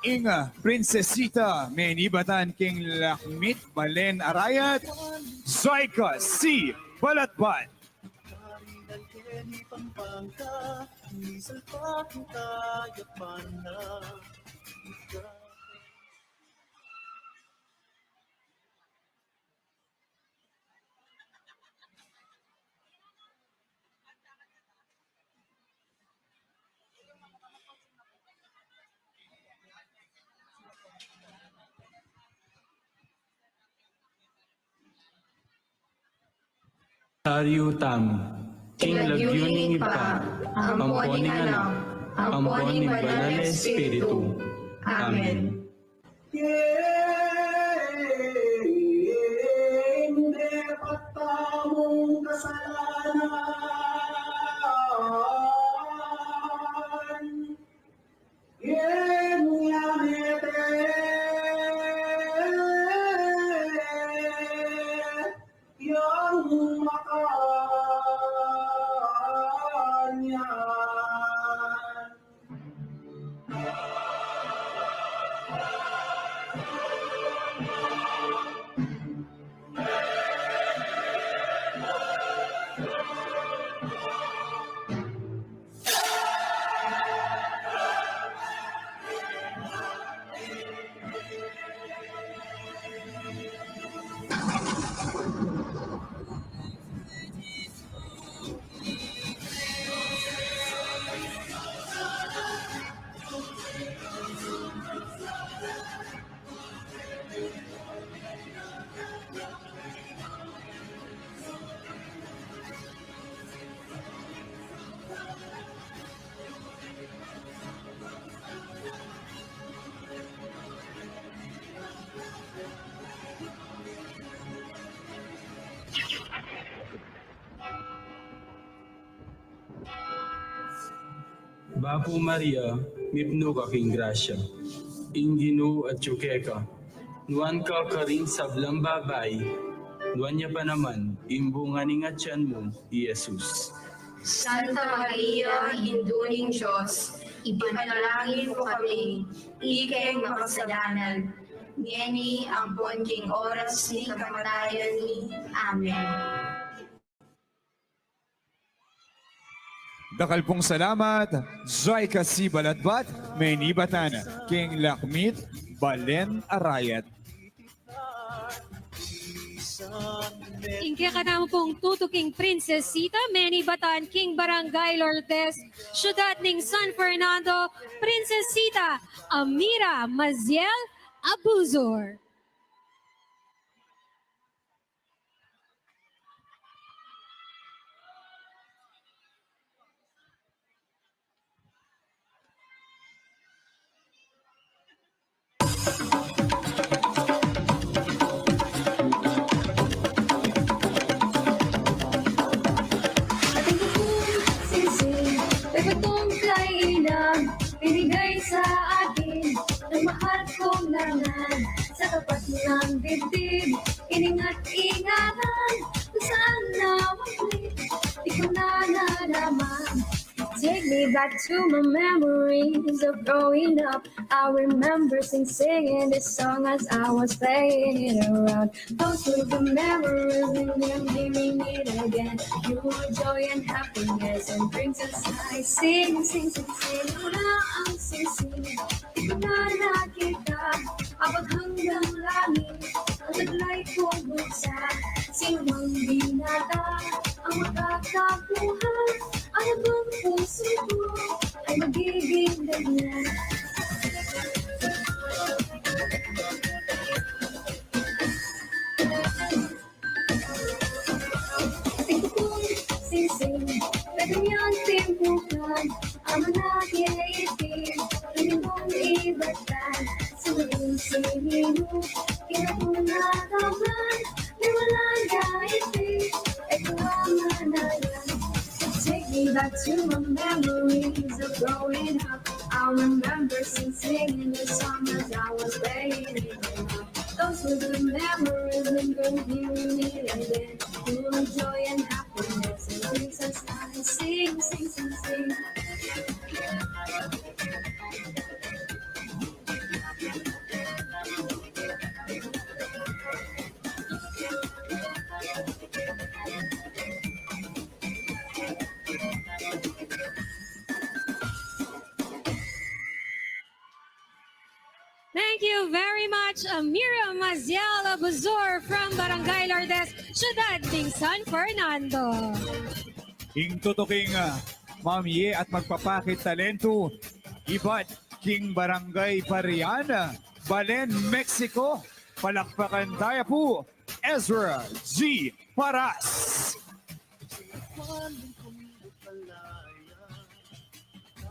Inga, Princesita, Menibatan King Lakmit, Balen Arayat, Zoika, C. Balatban. Pampanga, minsan pa kita yapan na. Tariutam, King Lagyuning Ipa, Amponing Anak, Amponing Banal na Espiritu. Amen. Hindi patamong kasalanan. Yang makanya. Bapo Maria, mipno ka king grasya. Inginu at Chukeka. Nuan ka karing sablang babay. Nuan niya pa naman, imbungan nga tiyan mo, Jesus. Santa Maria, Hinduning Diyos, ipanalangin mo kami, ikay makasalanan. Ngeni ang bonking oras ni kamatayan ni. Amen. Dakal pong salamat, Joy Kasi Baladbat, Menibatan, King Lakmit, Balen Arayat. Ingke katamo pong tutuking Princess Sita, Manny Batan, King Barangay Lourdes, Syudad ning San Fernando, Princess Sita, Amira Maziel Abuzor. Pagkatong kainan, binigay sa akin ng mahal kong langan. Sa tapat ng dibdib, iningat-ingatan kung saan nawaglit, di ko na nalaman. Take me back to my memories of growing up. I remember singing this song as I was playing it around. Those were the memories and then hearing it again. You were joy and happiness and brings us high. Sing, sing, sing, sing. Wala ang sing-sing. Di ko na nakita. Abot hanggang langit. Ang taglay kong bulsa. Sinumang binata ang makakabuhay. Ano bang puso ko ay magiging ganyan? Tingko kong sing-sing, na ganyan timpukan, ang manakya itim, hindi mong ibatan, sa maging sinino, kinapunataman, na wala na itim, ay kawaman na yan. Take me back to my memories of growing up. I remember singing the song as I was playing it around. Those were the memories lingering here in me again. Full of joy and happiness and brings us high. Sing, sing, sing, sing. Thank you very much, Amira Maziel Abuzor from Barangay Lourdes, Syudad ning San Fernando. King tutuking mamye at magpapakit talento. Ibat King Barangay Pariana, Balen, Mexico. Palakpakan tayo po, Ezra G. Paras.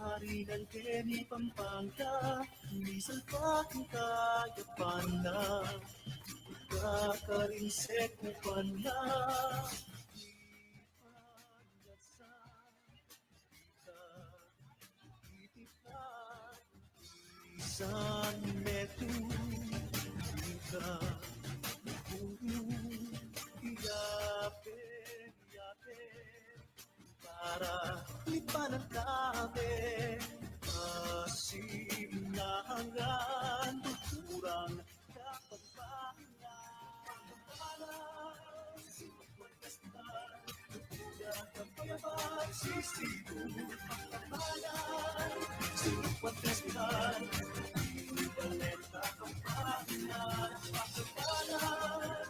Harinan Kenny Pampanga, minsan pa kung kaya pa na, kakarinsek mo pa na. Isan metu, ka, iyape, para lipanan namin masimlangan kurang kapagpahingan sisigo pagkakalan ibalenta ang pahingan pagkakalan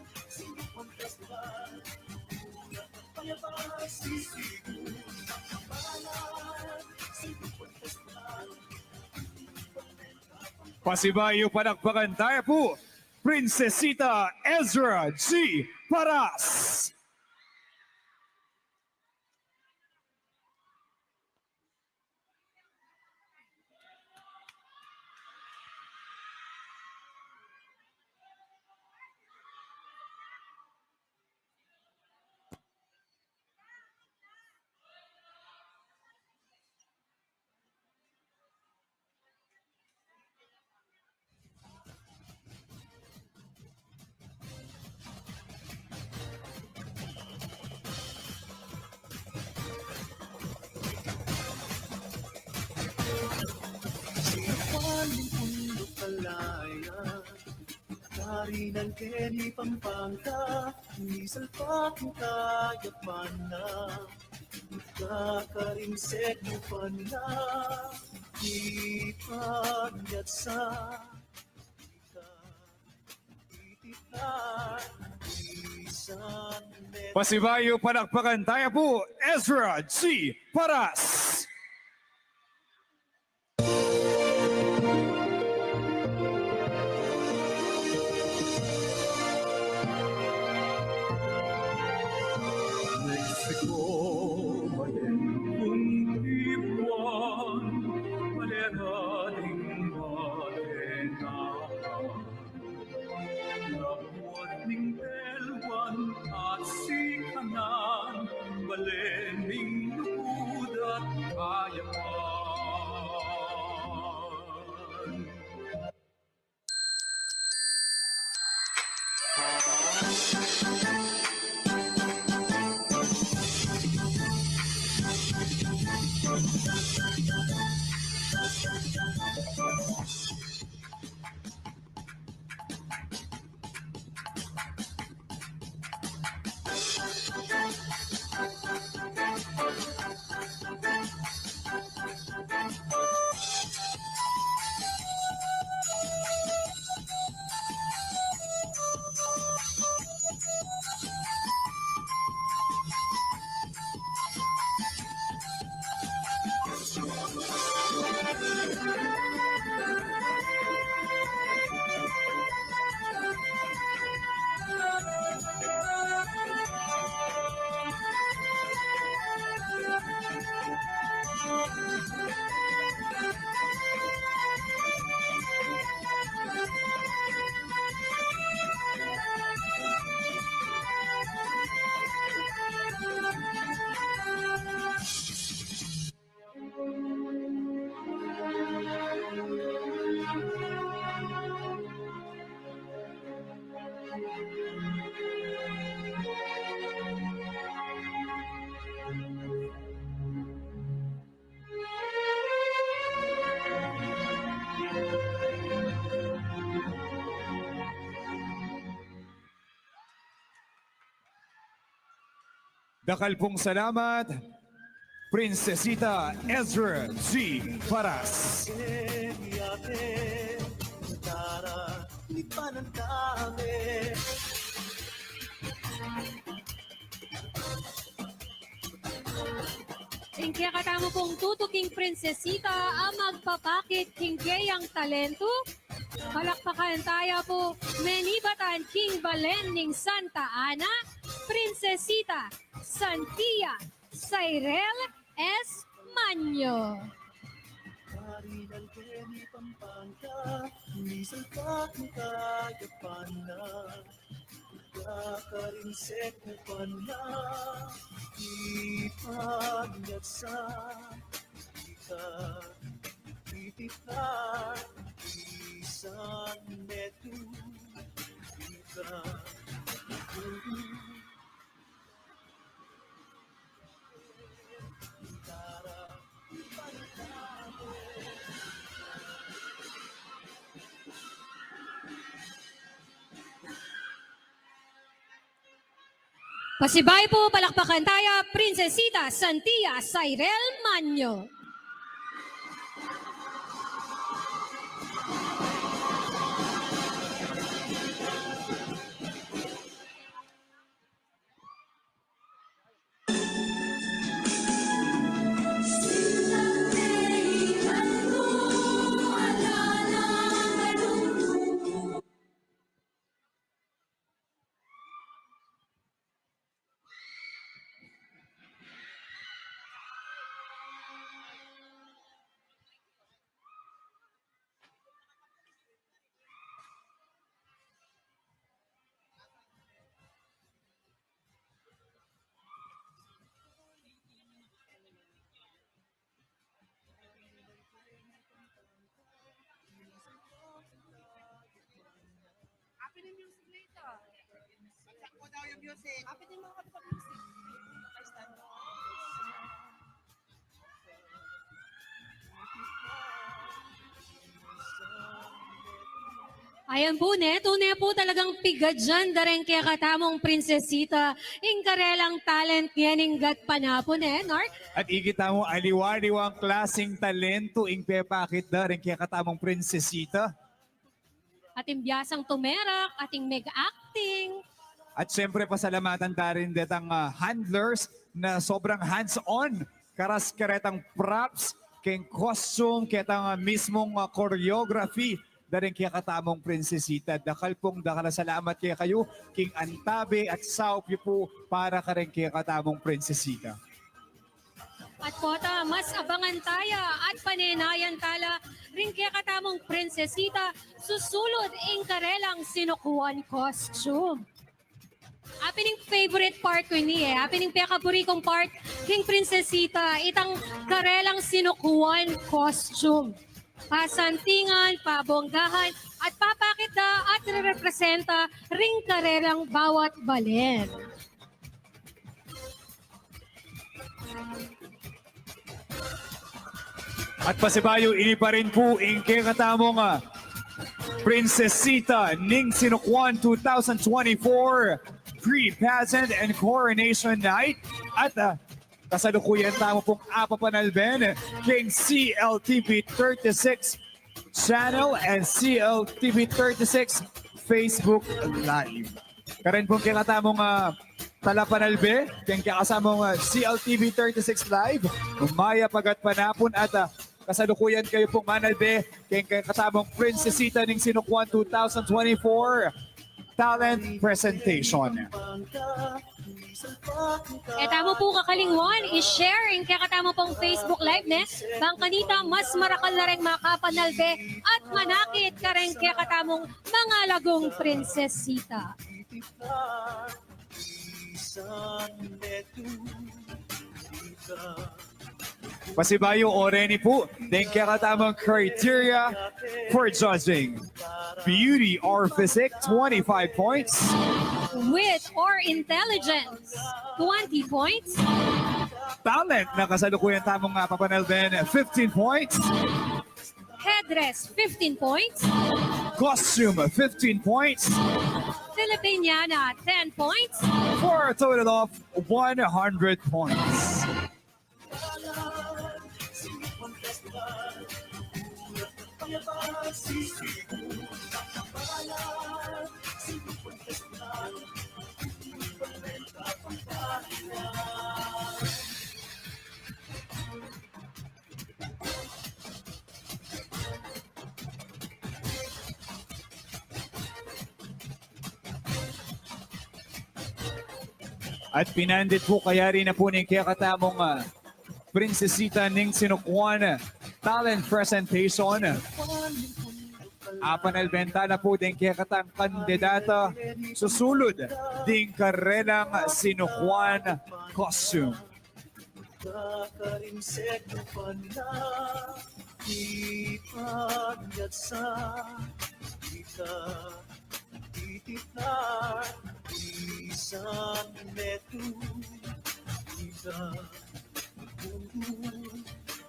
sisigo Pasibayo palakpakan tayo po, Princesita Ezra G. Paras. aming mundo kalaya. Dari ng Kenny Pampanga, Nisal pa kung kayapan na. Kakarimsek mo pa na, ipanyat sa itipan, isan Pasibayo palakpakan tayo po, Ezra G. Paras. Mexico, malengkong ibuan, malerating matenaan. Labuat ning elwan at sikanan, balening lubud at kayapan. Dakal pong salamat, Princesita Ezra G. Paras. Ate, tara, lipanan kami. Hingkaya katamo pong tutuking prinsesita ang magpapakit hingkayang talento. Palakpakan tayo po, Menibatan King Balening Santa Ana, Prinsesita Santia Cyrel S. Manyo. Dari ng Kenny Pampanga, Nisal pa kung kayapan na. Kakarinsek mo pa na, ipanyat sa ika, itipan, isan metu, ika, Pasibay po, palakpakan tayo, Prinsesita Santia Cyrel Manyo. Ayan po, ne po talagang pigadyan dareng kaya katamong prinsesita, ingkarelang talent nyening gat panapon Nark. At ikita mo, aliwaliwang klaseng talento ing pepakit da rin kaya katamong prinsesita. Ating biyasang tumerak, ating meg-acting. At syempre pasalamatan ta rin detang handlers na sobrang hands-on. Karas-karetang props, keng costume, ketang mismong choreography. Daring kaya katamong prinsesita. Dakal salamat kaya kayo, king Antabe at Saupyo po para ka rin kaya katamong prinsesita. At kota, mas abangan taya at panenayan tala rin kaya katamong prinsesita susulod ing karelang sinukuan costume. Apining favorite part ko ni apining pekaburikong part king prinsesita itang karelang sinukuan costume. Pasantingan, pabonggahan, at papakita at representa ring karelang bawat balen. At pasibayo, ini pa rin po ing kaya katamong Prinsesita Ning Sinukwan 2024 Pre-Pageant and Coronation Night. At kasalukuyan tamo pong apapanalben king CLTV 36 channel and CLTV 36 Facebook Live. Karen pong kakatamong talapanalbe, king kakasamong CLTV 36 Live, umaya pagat panapon at kasalukuyan kayo pong manalbe, king kakatamong Prinsesita Ning Sinukwan 2024 Talent Presentation. Tamo po kakalingwan, i-share in kaya katamo pong Facebook Live bang kanita mas marakal na rin makapanalbe at manakit ka rin kaya katamong mga lagong prinsesita. Pasibayo oreni po, din kaya katamang criteria for judging. Beauty or physique, 25 points. Wit or intelligence, 20 points. Talent na kasalukuyan tamong papanalben, 15 points. Headdress, 15 points. Costume, 15 points. Filipiniana, 10 points. For a total of 100 points. At pinandit po kaya rin na po ng kaya katamong Prinsesita Ning Sinukwan Talent Presentation. Apanalbenta na po din kaya katang kandidata susulod din karelang Sinukwan Costume. Isang metu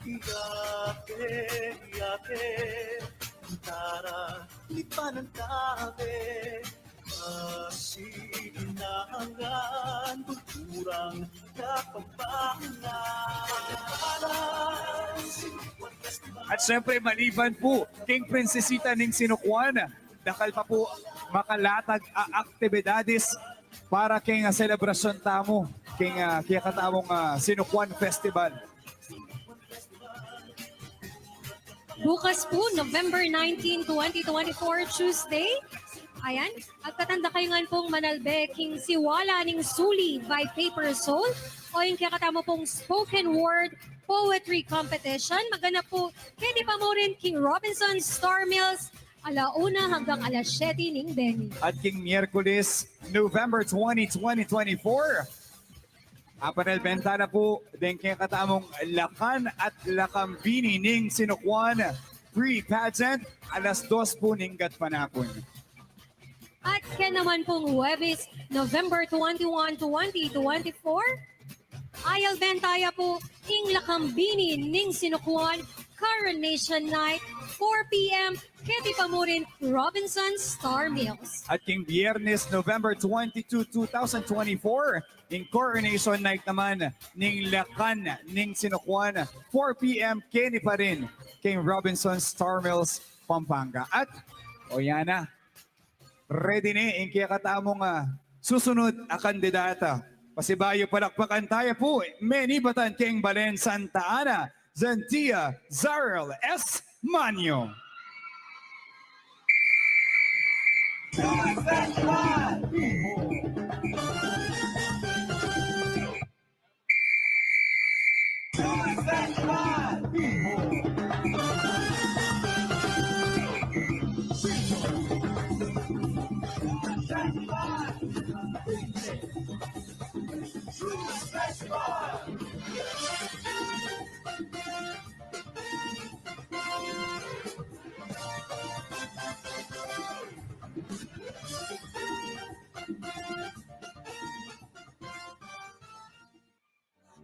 Iyake Tara lipanan tabe Masinahangan Kulturang kapampangan. At syempre maliban po king Prinsesita Ning Sinukwan, dakal pa po makalatag aktibidades para king selebrasyon tamo king kaya katamong Sinukwan Festival. Bukas po, November 19, 2024, Tuesday. Ayan. At katanda kayo nga pong manalbe, king Siwala Ning Suli by Paper Soul o yung kaya katamo pong spoken word poetry competition. Magana po, pwede pa mo rin King Robinson Star Mills, 1:00 hanggang 7:00 ning Benny. At king Miyerkules, November 20, 2024. Apanalbenta na po din kaya katamong Lakan at Lakambini Ning Sinukwan Pre-Pageant, 2:00 po ninggat panapon. At kaya naman pong Huwebes, November 21, 2024, ayal bentaya po ing Lakambini Ning Sinukwan Coronation Night, 4 p.m., Ketty Pamurin, Robinson Star Mills. At king Biyernes, November 22, 2024, in Coronation Night naman, ning Lakan, ning Sinukuan, 4 p.m. Kenny pa rin, King Robinson Star Mills, Pampanga. At, o yan na, ready ni, kaya katamong susunod a kandidata. Pasibayo palakpakan tayo po, Menibatan King Balen Santa Ana, Zentia Zarel S. Manyo.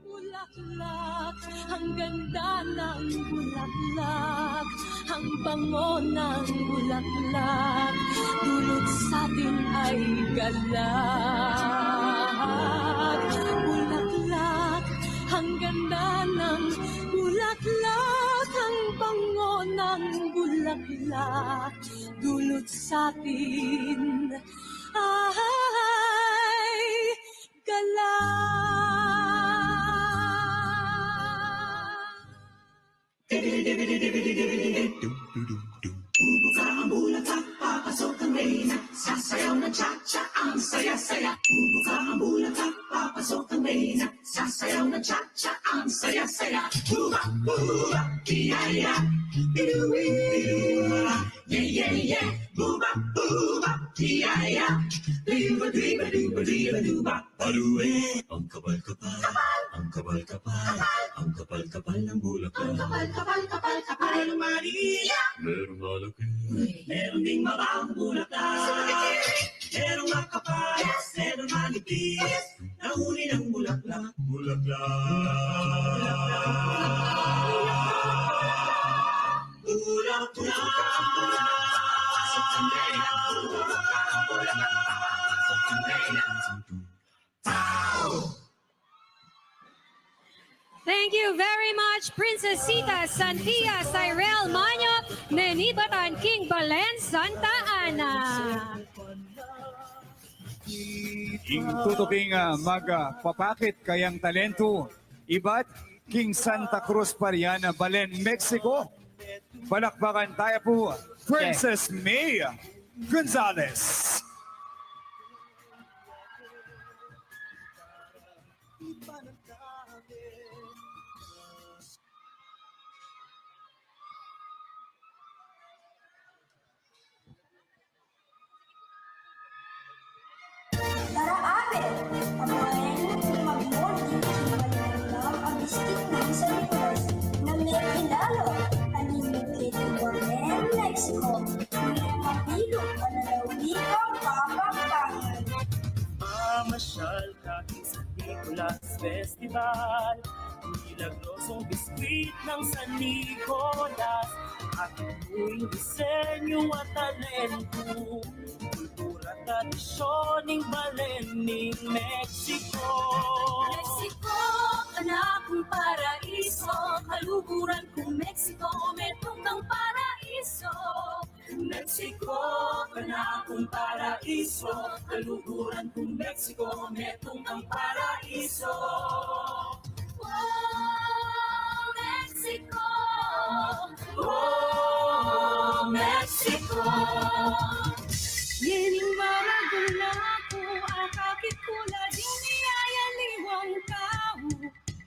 Bulaklak, ang ganda ng bulaklak, ang bango ng bulaklak, dulot sa atin ay galak. Bulaklak, ang ganda ng bulaklak, ang bango ng bulaklak, dulot sa atin ay galak. Ang kapal-kapal, ang kapal-kapal, ang kapal-kapal ng bulaklak. Ang kapal-kapal, merong maliit, merong malaki, meron ding mabang bulaklak. Merong makapal, merong malipis, nahuli ng bulaklak. Thank you very much, Princess Sita Santia Cyrel Manyo, Menibatan King Balen Santa Ana. Ing tutuking magpapakit kayang talento, iba't King Santa Cruz Pariana, Balen, Mexico. Palakpakan tayo po, Princess May Gonzalez. Tara-amin! Amayin mag-morning lang ang biscuit ng San Nicolas na may pinalo. Unlimited Borneo, Mexico. Hindi mapilo, panalawi ang kapampangan. Mamasyal ka king San Nicolas Festival, milagrosong biskwit ng San Nicolas, at itu'y disenyo at talento, kultura at tradisyoning Balening Mexico. Mexico, anakong paraiso, kaluguran kong Mexico, metong kang paraiso. Mexico, kanakong paraiso, kaluguran kong Mexico, metong ang paraiso. Oh, Mexico! Oh, Mexico! Yening maragula ko, akakit kula, di niyayaliwang tao.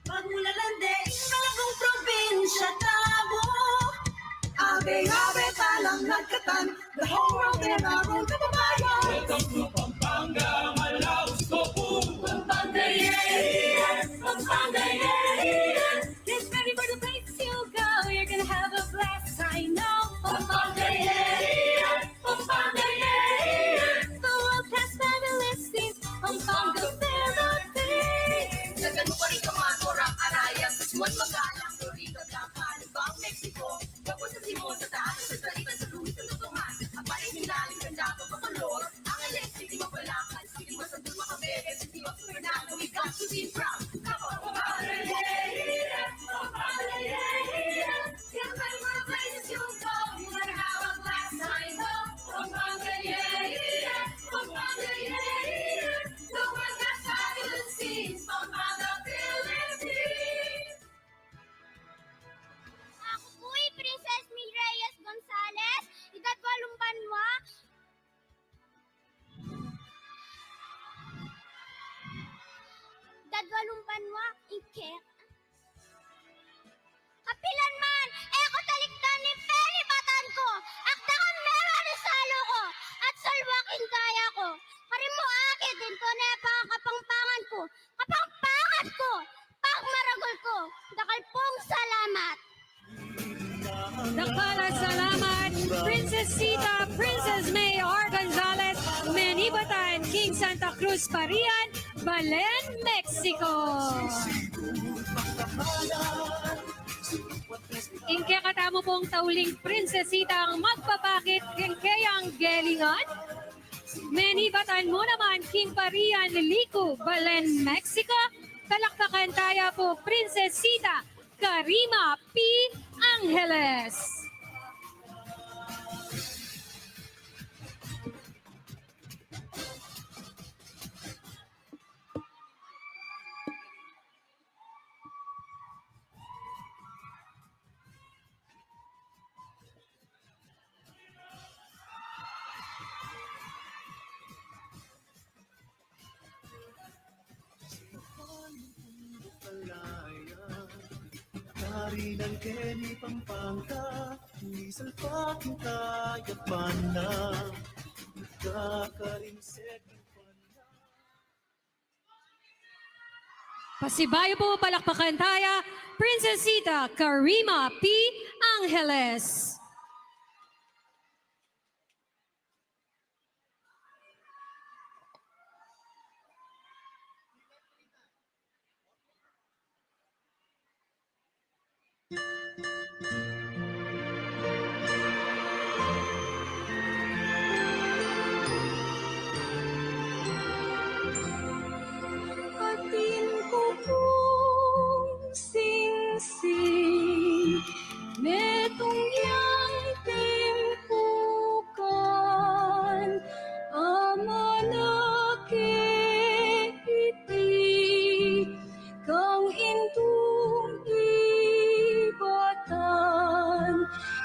Pagmulalande, malagong probinsya tao. Abe-abe talang nagkatan, the whole world and our own kababayan. Welcome to Pampanga, Malaus, Copu. Pampanga, yeah, Pampanga, yeah. Get ready for the place you go, you're gonna have a blast, I know. Pampanga, yeah, Pampanga, yeah. The world has never listened, Pampanga, therapy. Sa ganun pa rin ka man, orang arayang, suwan magalang, Florida, Japan, Bang, Mexico. Princesita Princess May R. Gonzalez, Menibatan, King Santa Cruz Parian, Balen, Mexico. Inkekatamo pong tauling prinsesita ang magpapakit kayang gelingan. Menibatan mo naman King Parian Lico, Balen, Mexico. Palakpakan tayo po Prinsesita Karima P. Angeles. Hari ng Kenny Pampanga, hindi salpak yung kayapan na kakarinsek yung pana. Pasibayo po palakpakan tayo Prinsesita Karima P. Angeles. Atin ko pong sing-sing, metong yang timpukan, ama na iti, kang intong ibatan,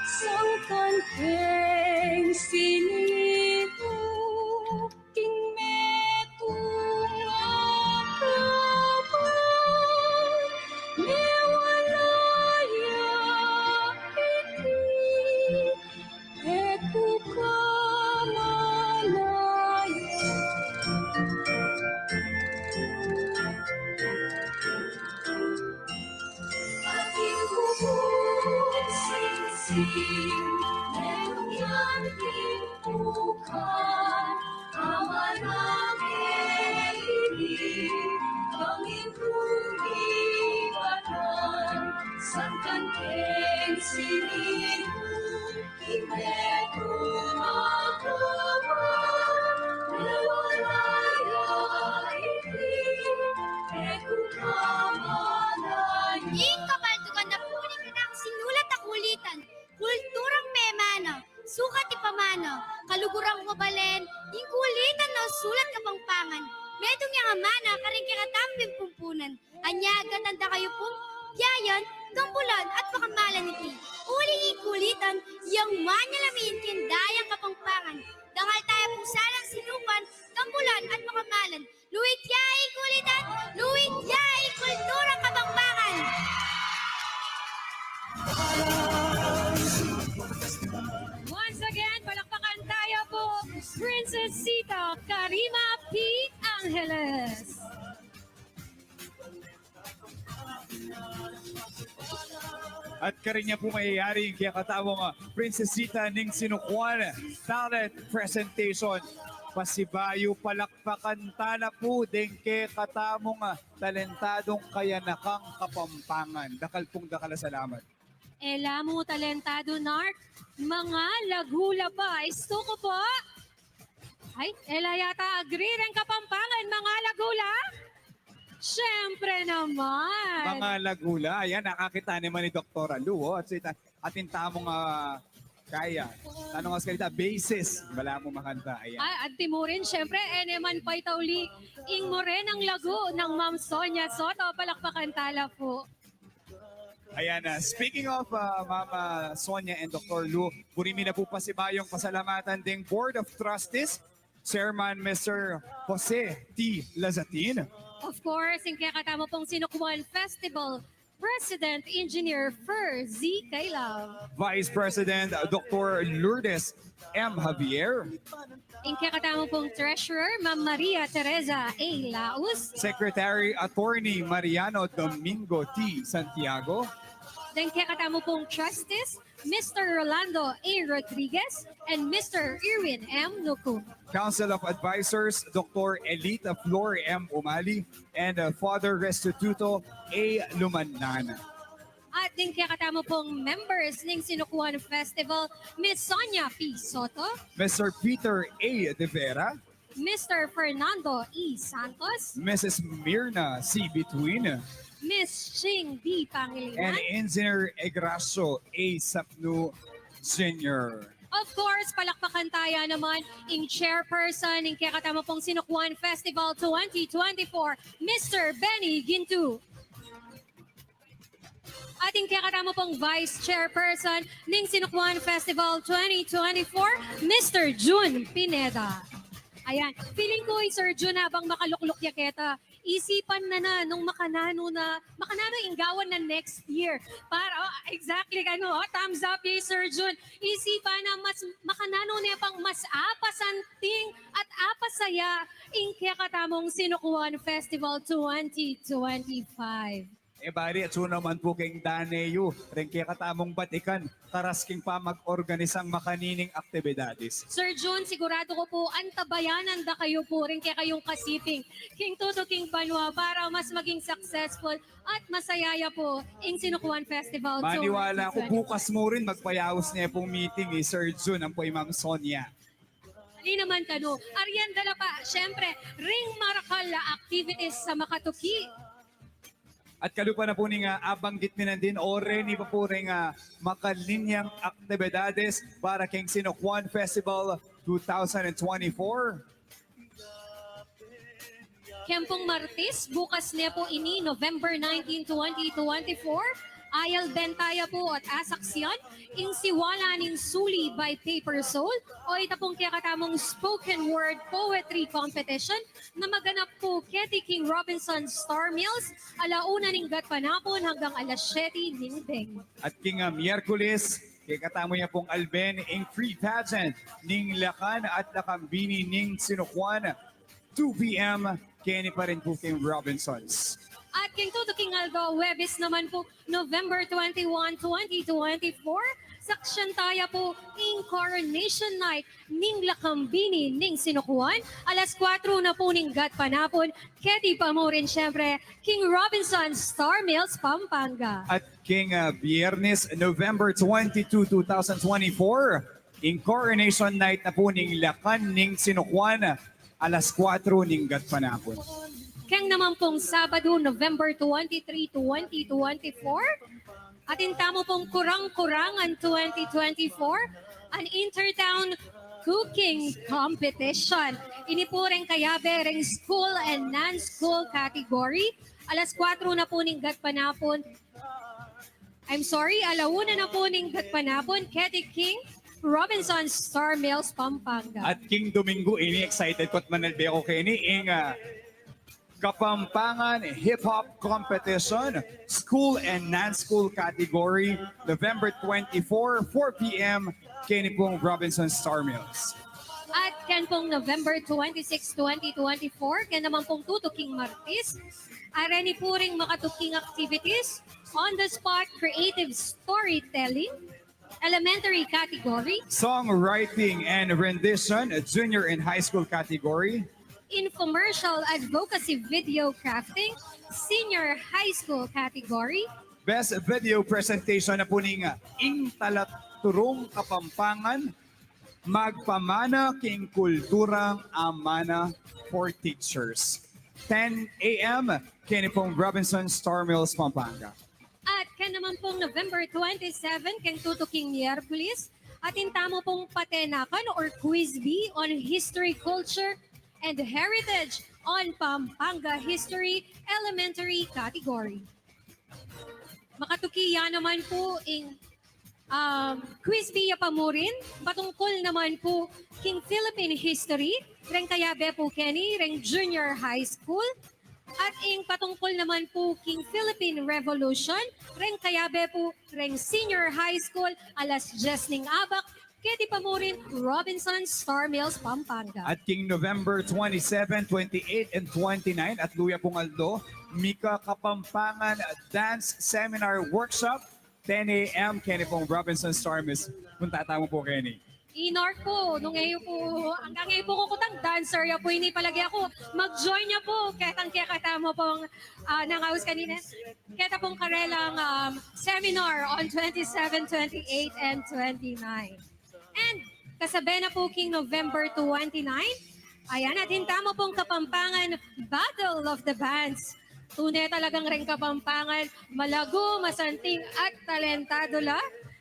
sangkan keng sinito, king metong akaban, mewalaya iti, eku kamalaya. Ating bubong sing-sing, merong yan timpukan, ama namin ibig, kangin kumibatan, sangkan keng sinipong, imetong akaban, nawalaya ibig, eku kamalaya. Ing kabaldugan na punin ka ng sinulat na kulitan, kulturang memana, sukat ipamana, kalugurang mabalen, ing kulitan na sulat kapangpangan, medong yang amana, karing kikatamping pumpunan, anyaga tanda kayo pong, yayan, gambulan at pakamalan iti, uling ikulitan, yang manyalamin kindayang kapangpangan, dangal tayo pong salang sinupan, gambulan at pakamalan, luwit yay kulitan, luwit yay kulturang kapangpangan. Once again, palakpakan tayo po Princesita Karima P. Angeles. At karinya po mayayari yung kiyakatawang Prinsesita ning Sinukuan Talent Presentation. Pasibayo palakpakan tala po din kay katamong talentadong kayanakang Kapampangan. Dakal pong dakal na salamat. Ela mo talentado nark, mga lagula pa. Isto ko po. Ay, Ela yata agree rin Kapampangan, mga lagula. Siyempre naman. Mga lagula, ayan, nakakita naman ni Dr. Lu, at sa ating tamong kaya. Tanong nga salita, basis, wala mo makanta. Ayan. At timurin, siyempre, eneman pa'y tauli. Ing mo rin ang lago ng Ma'am Sonia Soto. Palakpakan tala po. Ayan na. Speaking of Mama Sonia and Dr. Lu, purimi na po pasibayong pasalamatan ding Board of Trustees, Chairman Mr. Jose T. Lazatin, Of course, yung kakatama pong Sinukuan Festival President Engineer Fer Z. Kailaw. Vice President Dr. Lourdes M. Javier, Yung kakatama pong Treasurer Ma'am Maria Teresa A. Laus. Secretary Attorney Mariano Domingo T. Santiago, Then kaya katamo pong trustees, Mr. Rolando A. Rodriguez and Mr. Irwin M. Nuku. Council of Advisors, Dr. Elita Flor M. Umali, and Father Restituto A. Lumanan. At din kaya katamo pong members ng Sinukuan Festival, Ms. Sonia P. Soto, Mr. Peter A. De Vera, Mr. Fernando E. Santos, Mrs. Mirna C. Between, Ms. Ching B. and Pangilinan. Engineer Egracio A. Sapnu Sr. Of course, palakpakan tayo naman in chairperson ng kaya katamo pong Sinukuan Festival 2024, Mr. Benny Gintu. Ating kaya katamo pong vice chairperson ng Sinukuan Festival 2024, Mr. June Pineda. Ayan, feeling ko Sir June habang makalukluk yaketa, isipan na nung makanano inggawan na next year. Para, exactly, thumbs up kay Sir June. Isipan na mas makanano niya pang mas apasanting at apasaya in kaya katamong Sinukuan Festival 2025. Bari, at so naman po kayong Daneyo, rin kaya katamong batikan, karasking pa mag-organisang makanining aktibidades. Sir June, sigurado ko po, antabayanan da kayo po rin kaya kayong kasiping King Tuto King Banwa para mas maging successful at masayaya po in Sinukuan Festival. Maniwala ko 2025. bukas mo rin magpayawos niya pong meeting ni Sir Jun, ang po Ma'am Sonia. Hindi naman kano. Arian dala pa, syempre, ring marakal activities sa Makatuki. At kalupa na po nga abanggit ninan din o rin pa po rin makalinyang aktibidades para keng Sinukuan Festival 2024. Kempong Martis, bukas niya po ini, November 19, 2024. Ayal Bentaya po at asaksyan, ing siwala ning Suli by Paper Soul o itapong kaya katamong spoken word poetry competition na maganap po Ketty King Robinson Star Mills alauna ning gatpanapon hanggang alas 7 ning ding. At king Miyerkules, kay katamo niya pong Alben ing free pageant ning Lakan at Lakambini ning Sinukuan 2 p.m. Kenny pa rin po king Robinsons. At King Tuto King Aldo, Webis naman po, November 21, 2024. Saksyan tayo po in Coronation Night ning Lakambini ning Sinukuan. Alas 4 na po ning gatpanapon. Ketty pa mo rin syempre, King Robinson Star Mills, Pampanga. At king Biyernes, November 22, 2024, in Coronation Night na po ning Lakan ning Sinukuan, alas 4 ning gatpanapon. Kang naman pong Sabado, November 23, 2024. At intamo pong Kurang-Kurangan 2024, an Intertown Cooking Competition. Ini po rin kayabe ring school and non-school category. Alas 4 na po ning gatpanapon. Alauna na po ning gatpanapon. Ketty King Robinson Star Mills, Pampanga. At king Domingo, ini excited ko at manalbe ko Kenny, ing Kapampangan Hip Hop Competition, School and Non-School category, November 24, 4 p.m. Kenny pong Robinson Star Mills. At ken pong November 26, 2024, ken naman pong Tuto King Martis. Areni po ring makatuking activities, on-the-spot creative storytelling, elementary category, Songwriting and Rendition, Junior and High School category, infomercial advocacy video crafting, senior high school category, Best Video Presentation na po ning Ing Talaturong Kapampangan, Magpamana King Kulturang Amana for Teachers. 10 a.m. Kenny pong Robinson Star Mills, Pampanga. at ken naman pong November 27, ken Tuto King Miyerkules, at intamo pong patenakan or quiz bee on history, culture, and heritage on Pampanga History Elementary category. Makatukiya naman po in quiz via pamurin, patungkol naman po King Philippine History, reng kayabe po Kenny, reng Junior High School, at ing patungkol naman po King Philippine Revolution, reng kayabe po reng Senior High School, alas 10 ning abak, Ketty pa mo rin, Robinson Star Mills, Pampanga. At king November 27, 28, and 29 at Luya Pungaldo, Mika Kapampangan Dance Seminar Workshop, 10 a.m. Kenny pong Robinson Storms. Kung tatama po, Kenny. Inor po, nung ngayon po, hanggang ngayon po kukutang dancer, ya po ini palagi ako, mag-join niya po, ketang katamo pong nangaus kanina, keta pong karelang seminar on 27, 28, and 29. And kasabi na po king November 29, ayan, at hintamo pong Kapampangan Battle of the Bands. Tunay talagang rin Kapampangan, malago, masanting at talentado la.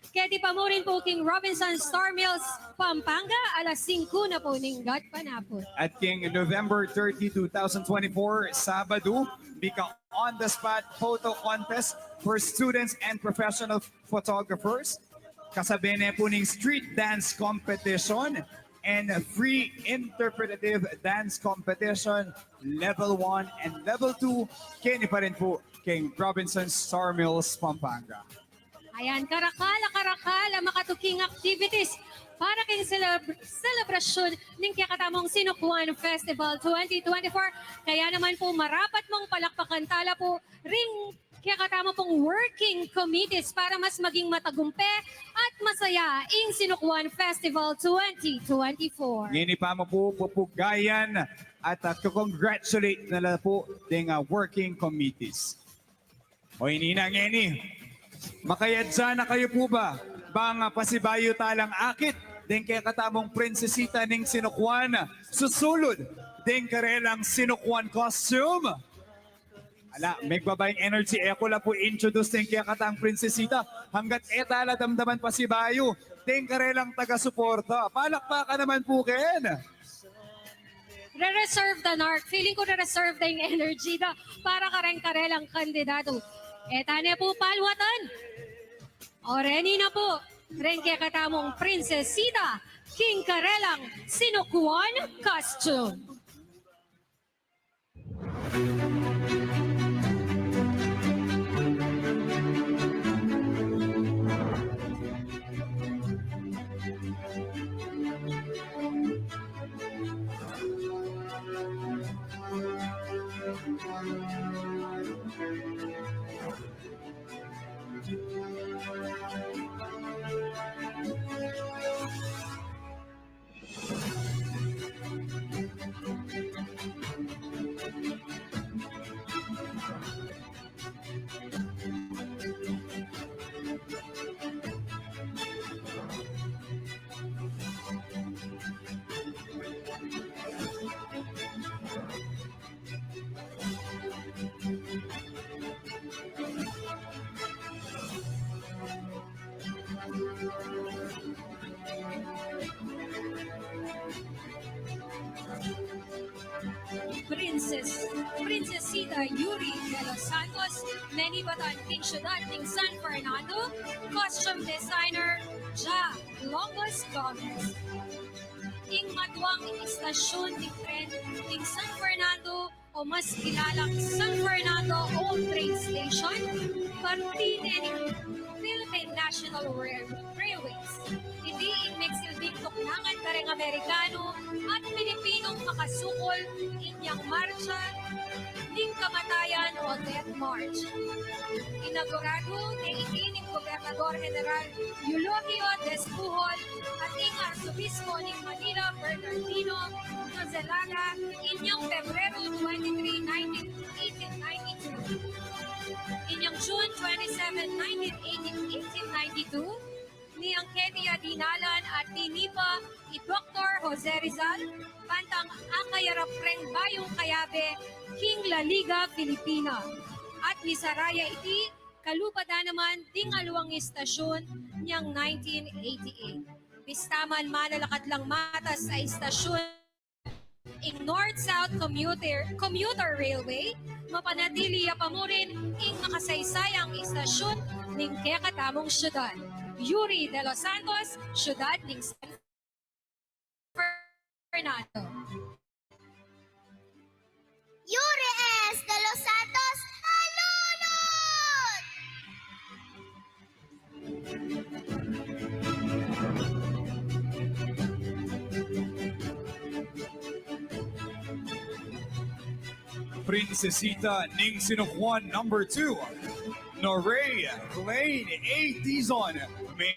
Kaya di pa mo rin po King Robinson Star Mills, Pampanga, alas 5 na po ninggat panapon. At King November 30, 2024, Sabado, bika on-the-spot photo contest for students and professional photographers. Kasabi na po ng street dance competition and free interpretative dance competition, level 1 and level 2. Kini pa rin po King Robinson Star Mills, Pampanga. Ayan, karakala makatuking activities para kay selebrasyon ng kakatamong Sinukuan Festival 2024. Kaya naman po marapat mong palakpakan tala po ring kakatamo pong working committees para mas maging matagumpe at masaya ang Sinukuan Festival 2024. Ngini pa mo po pupugayan at congratulate na po ng working committees. O inina ngini. Makayadsa na kayo po ba? Bang pasibayo talang akit, din kaya katamong prinsesita ning Sinukuan, susulod, din karelang Sinukuan costume. Ala, may babayang energy, ako lang po introduce din kaya katang prinsesita, hanggat etala damdaman pasibayo, din karelang taga-suporta. Palakpakan naman po Ken. Re-reserve the narc. Feeling ko re-reserve na yung energy na para karelang kandidato. Eta na po palwatan. Oreni na po. Rengke katamong prinsesita, King Karelang Sinukuan costume. Princesita Yuri de los Santos, Menibatan King Ciudad King San Fernando, costume designer Ja Longos Gomez. Ing matuwang istasyon ng tren ng San Fernando o mas kilalang San Fernando Old Train Station, parte ng Philippine National Railways. Hindi igmigsilbing tuklangan kareng Amerikano at Pilipinong makasukol inyang marcha ning kamatayan o Death March. Inaugurado ni ikining Gobernador General Eulogio Despujol at ing Arsobispo ng Manila Bernardino Nozelada inyang Pebrero 23, 1892. Inyang June 27, 1892, ni Angketia Dinalan at ni Nipa ni Dr. Jose Rizal, pantang Akayarap Preng Bayong Kayabe, King La Liga Filipina. At ni Saraya iti, kalupada naman tingaluang istasyon niyang 1988. Pistaman manalakat lang matas sa istasyon ing North-South Commuter Railway, mapanatili pa mo rin ing makasaysayang istasyon ning kekatamong syudad. Yuri de los Santos, syudad ng San Fernando. Yuri S. de los Santos, halunod! Prinsesita ning Sinukuan number 2. Norea, Blaine, A. Dizon, May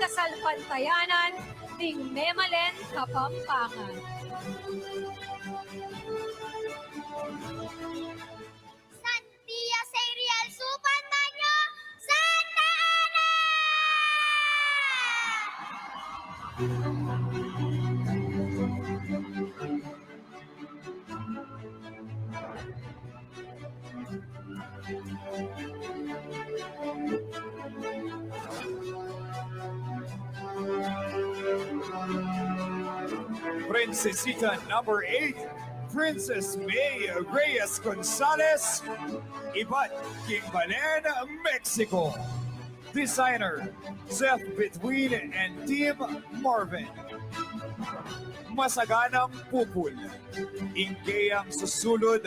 kasalpantayanan ng Memalen, Kapampangan. Santia Serial Supan Banyo, Santa Ana! Princesita number 8, Princess May Reyes Gonzalez, Ibat, Kimbalen, Mexico. Designer, Seth Between and Team Marvin. Masaganang pupul, ingkayang susulod,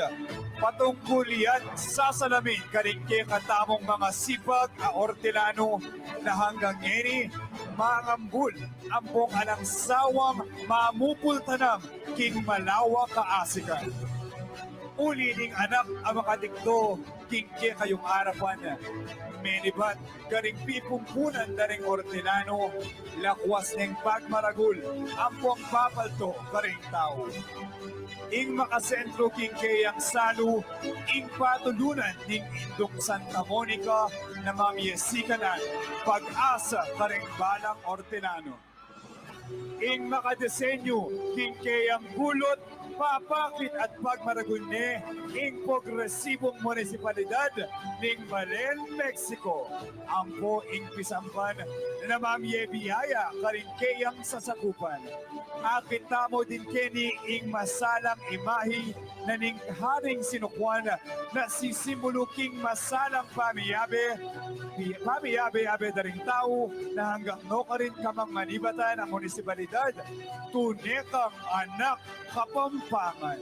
patungkol yan sasalamin kaningke katamong mga sipag a ortelano na hanggang ngeni mangambul ampong anang sawam mamupultanam king malawa kaasikan. Uli ning anak ang makadikto kingke kayong arapan. Menibat, garing pipumpunan na ring ortelano, lakwas ng pagmaragul, ampong papalto karing tao. Ing makasentro kingkeyang salu, ing patulunan ning Indong Santa Monica na mamiyesikanan, pag-asa karing balang ortelano. Ing makadesenyo, kingkeyang gulot, papakit at pagmaragunne ing progresibong munisipalidad ng Balen, Mexico. Ampo ing pisampan na mamiyebiyaya karingkeyang sasakupan. Akita mo din keni ing masalang imahi na ning haring sinukwan na sisimbolo king masalang pamiyabe daring tao na hanggang no ka rin kamang manibatan ang munisipalidad, tunekang anak Kapampangan.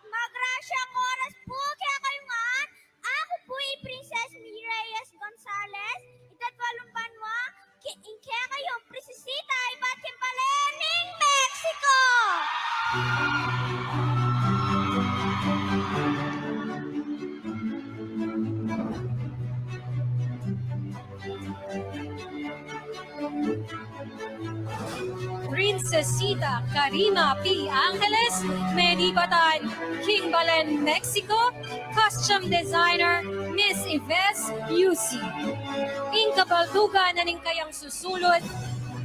Magrasyang oras po kaya kayo man. Ako po ay Princess May Reyes Gonzalez. Itatwalong banwa, kaya kayong Princesita Ibat Kimbalen ng Mexico! Princesita Karima P. Angeles, Menibatan, Kimbalen, Mexico. Costume Designer, Miss Ives UC. Ing kabaltuga na ning kayang susulod,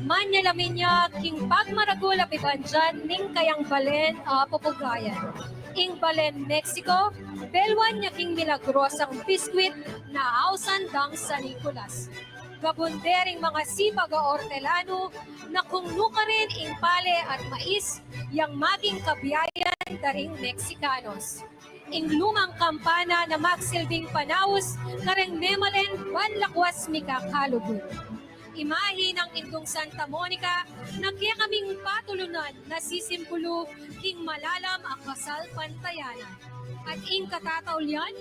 manyalamin niya king pagmaragul apibanjan ning kayang Balen Pupugayan. Ing Balen, Mexico, belwan niya king milagrosang biskwit na ausan dang San Nicolas. Gabundering mga sipag a ortelano na kung nuka rin ing pale at mais yang maging kabiyayan daring Meksikanos. Ing lumang kampana na magsilbing panaus kareng Memalen banlakwas mikakalubog. Imahi ng Indong Santa Monica na kaya kaming patulunan na sisimbolo king malalam ang kasal pantayanan. At ing katataulian,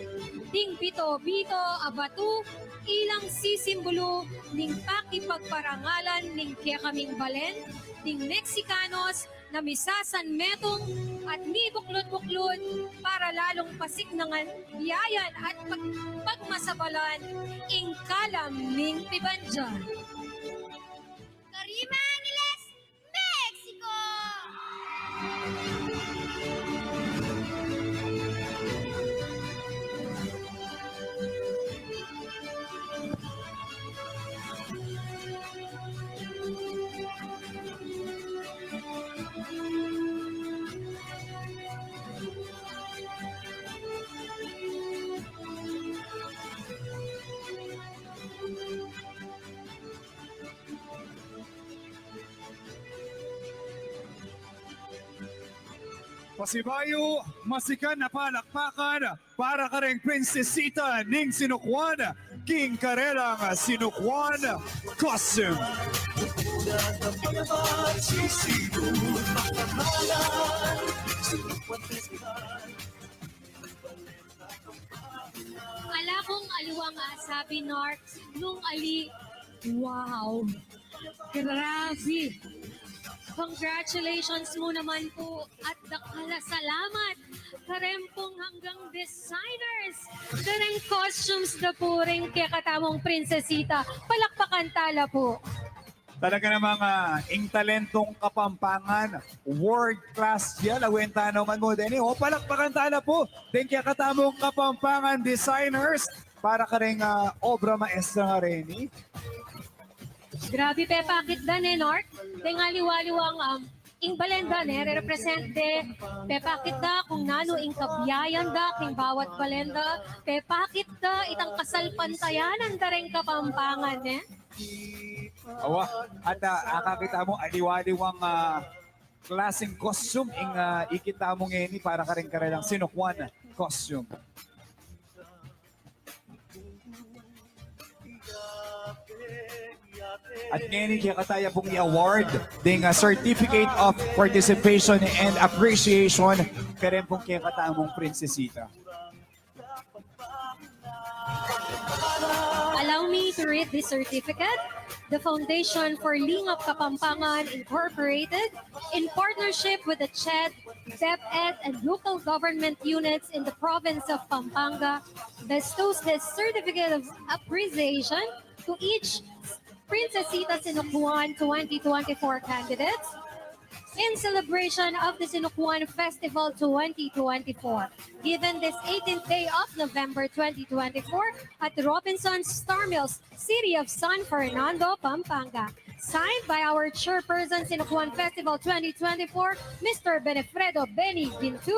ding bito-bito abatu, ilang sisimbolo ning pakipagparangalan ning kaya kaming Balen, ning Meksikanos na misasan metong at mibuklod-buklod para lalong pasignangan biyayan at pagmasabalan ing kalam ning pibanjan. Karima Angeles, Mexico! Pasibayo, masikan na palakpakan para ka rin Princesita ning Sinukwan, King Karelang Sinukwan Costume. Ala kong aliwang sabi Narc nung ali, wow, grabe. Congratulations mo naman po at dakala salamat. Karempong hanggang designers. Kareng costumes na po rin kaya katamong prinsesita. Palakpakan tala po. Talaga namang ing talentong Kapampangan, world class yan. Awenta naman mo din. O palakpakan tala po. Thank you katamong Kapampangan designers. Para ka rin obra maestra nga rin. Grabe pe pakit dan North. Tingali-waliwang ing balenda represent de pepakit da kung nano ing kabiyayan da king bawat balenda pepakit da itang kasalpantayanan da rin Kapampangan Awa, at akakita mo aliwaliwang klaseng costume ing ikita mo ngayon para ka rin karelang sinukwan costume. At ngayon kaya kataya pong i-award ding Certificate of Participation and Appreciation karen pong kaya katamong prinsesita. Allow me to read this certificate. The Foundation for Lingap Kapampangan Incorporated, in partnership with the CHED, DepEd, and local government units in the province of Pampanga, bestows this certificate of appreciation to each Princesita Sinukuan 2024 candidates in celebration of the Sinukuan Festival 2024, given this 18th day of November 2024 at Robinson's Star Mills, City of San Fernando, Pampanga. Signed by our chairperson, Sinukuan Festival 2024, Mr. Benefredo Benny Gintu,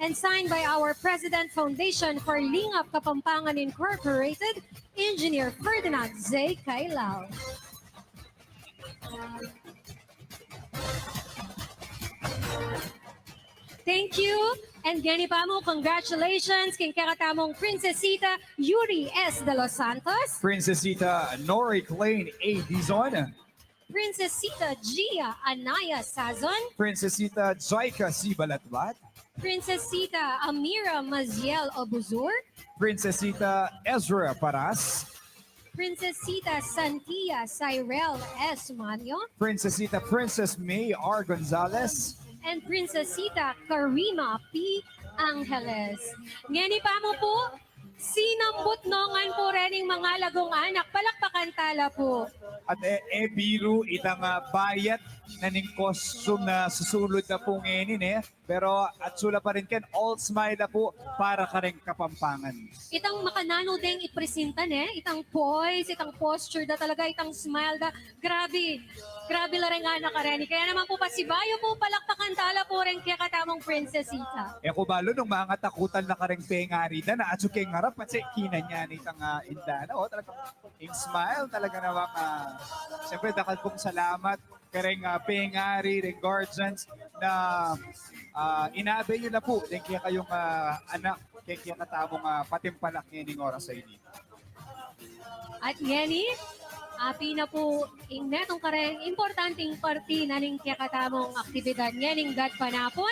and signed by our President, Foundation for Lingap Kapampangan Incorporated, Engineer Ferdinand Z. Kailao. Thank you. And gani pa mo, congratulations king kakatamong Princesita Yuri S. de los Santos, Princesita Nori Klein A. Dizon, Princesita Gia Anaya Sazon, Princesita Jaika C. Balatbat, Princesita Amira Maziel Obuzur, Princesita Ezra Paras, Princesita Santia Cyrel S. Manyo, Princesita Princess May R. Gonzalez, and Princesita Karima P. Angeles. Ngani pa mo po, sinambot nongan po rening mga lagong anak. Palakpakan tala po. at biru itang bayat na ning costume na susulod na po ngayon pero at sula pa rin ken all smile na po para ka rin Kapampangan. Itang makanano ding ipresenta itang poise, itang posture da talaga, itang smile da. Grabe. Grabe la rin anak ka rin. Kaya naman po pasibayo po palakpakan tala po rin kaya katamong Princesita. Kubalo nung mga takutan na ka rin pengari da na at sukeng harap at kinan niya itang indana. Talagang in smile talaga naman. Siyempre dakal pong salamat kareng pengari, ring guardians na inaabay nyo na po. Kaya kayong anak, kaya katamong patimpalak ngayon oras sa inyo. At ngani, api na po ing netong kareng importanteng parti na ning kaya katamong aktibidad nganing dat panapon.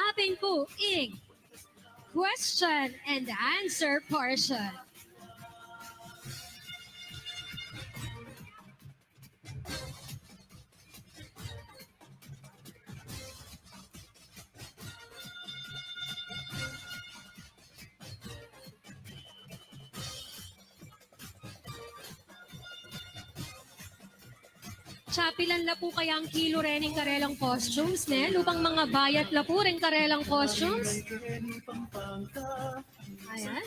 Apin po ing question and answer portion. Chapilan la po kaya ang kilo rening karelang costumes, Lupang mga bayat la po rin karelang costumes. Ayan.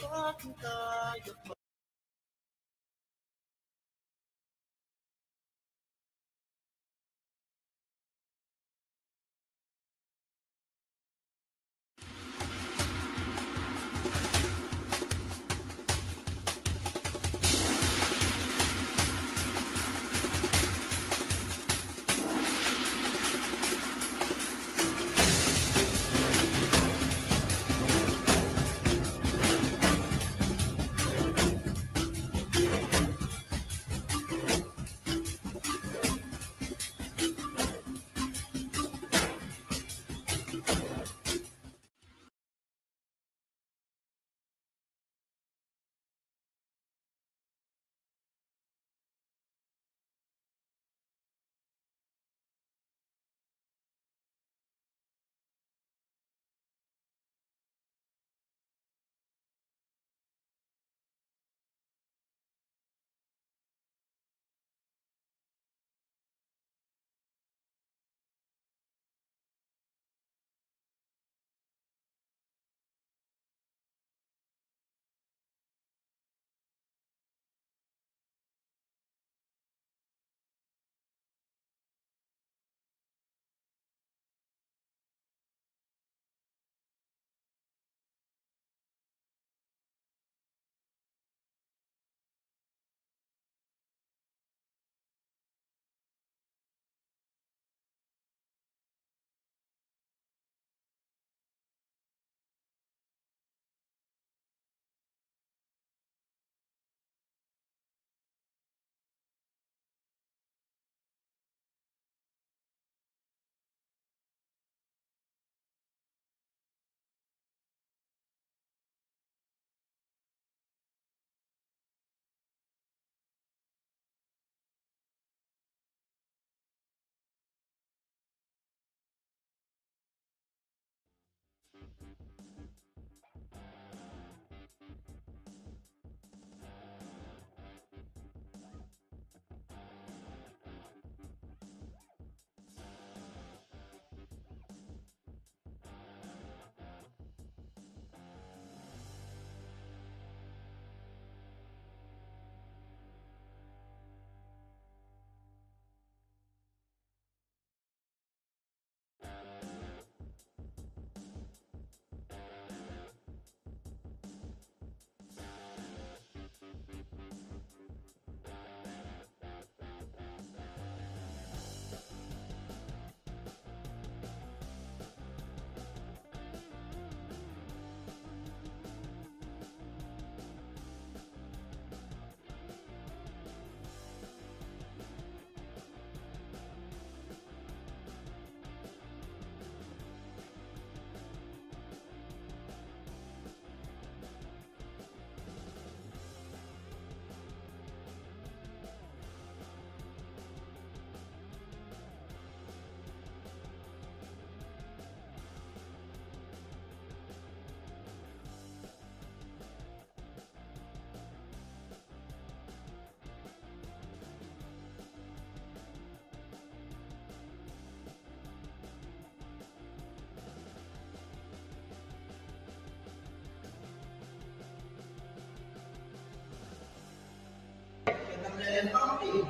ng fountain.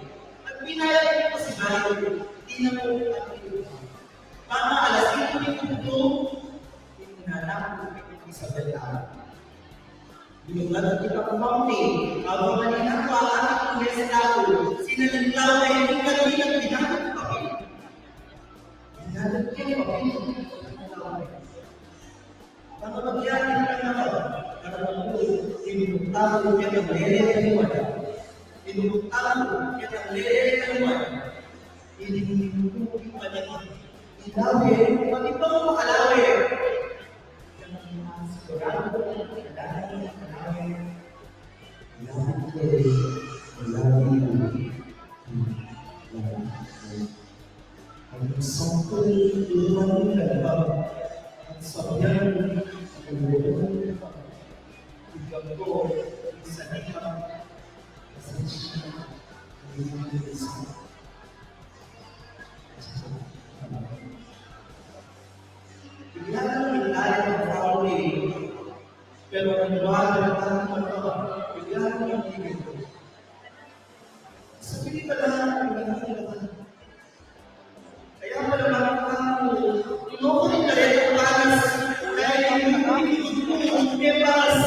At pinayag ko si Mario, di na po at Mama, alas 5 minuto, pinanap ko kay Isabela. Binugat at iba ko mountain, habang manina ko ang aking kumesalado, sinalantaw ay yung kanilang pinakot papel. Pinakot kayo papel. Ang kapagyari ng ako, karapag ko, tinutang ko yan ang lele ng wala. Tinutang ko yan ang lele ng wala. Tinutang ko yan ang ilawe, pati pa mo makalawe. Sigurado ko, dahil ang malawe, ilawe ko, ilawe ko. Ang isang ko, iwan mo na ba? Ang sabihan, ang buwan, ikaw ko, isa nila, pasensya, ang isa. Bigyan ng tayo ng fountain, pero ang iwanan ng mga bigyan ng ibig. Sabihin ka lang, kaya mo naman ang inukunin ka rin ang alas, kaya yung pepas,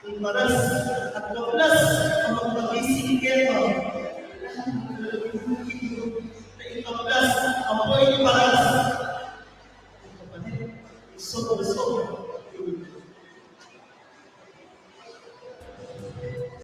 pepas,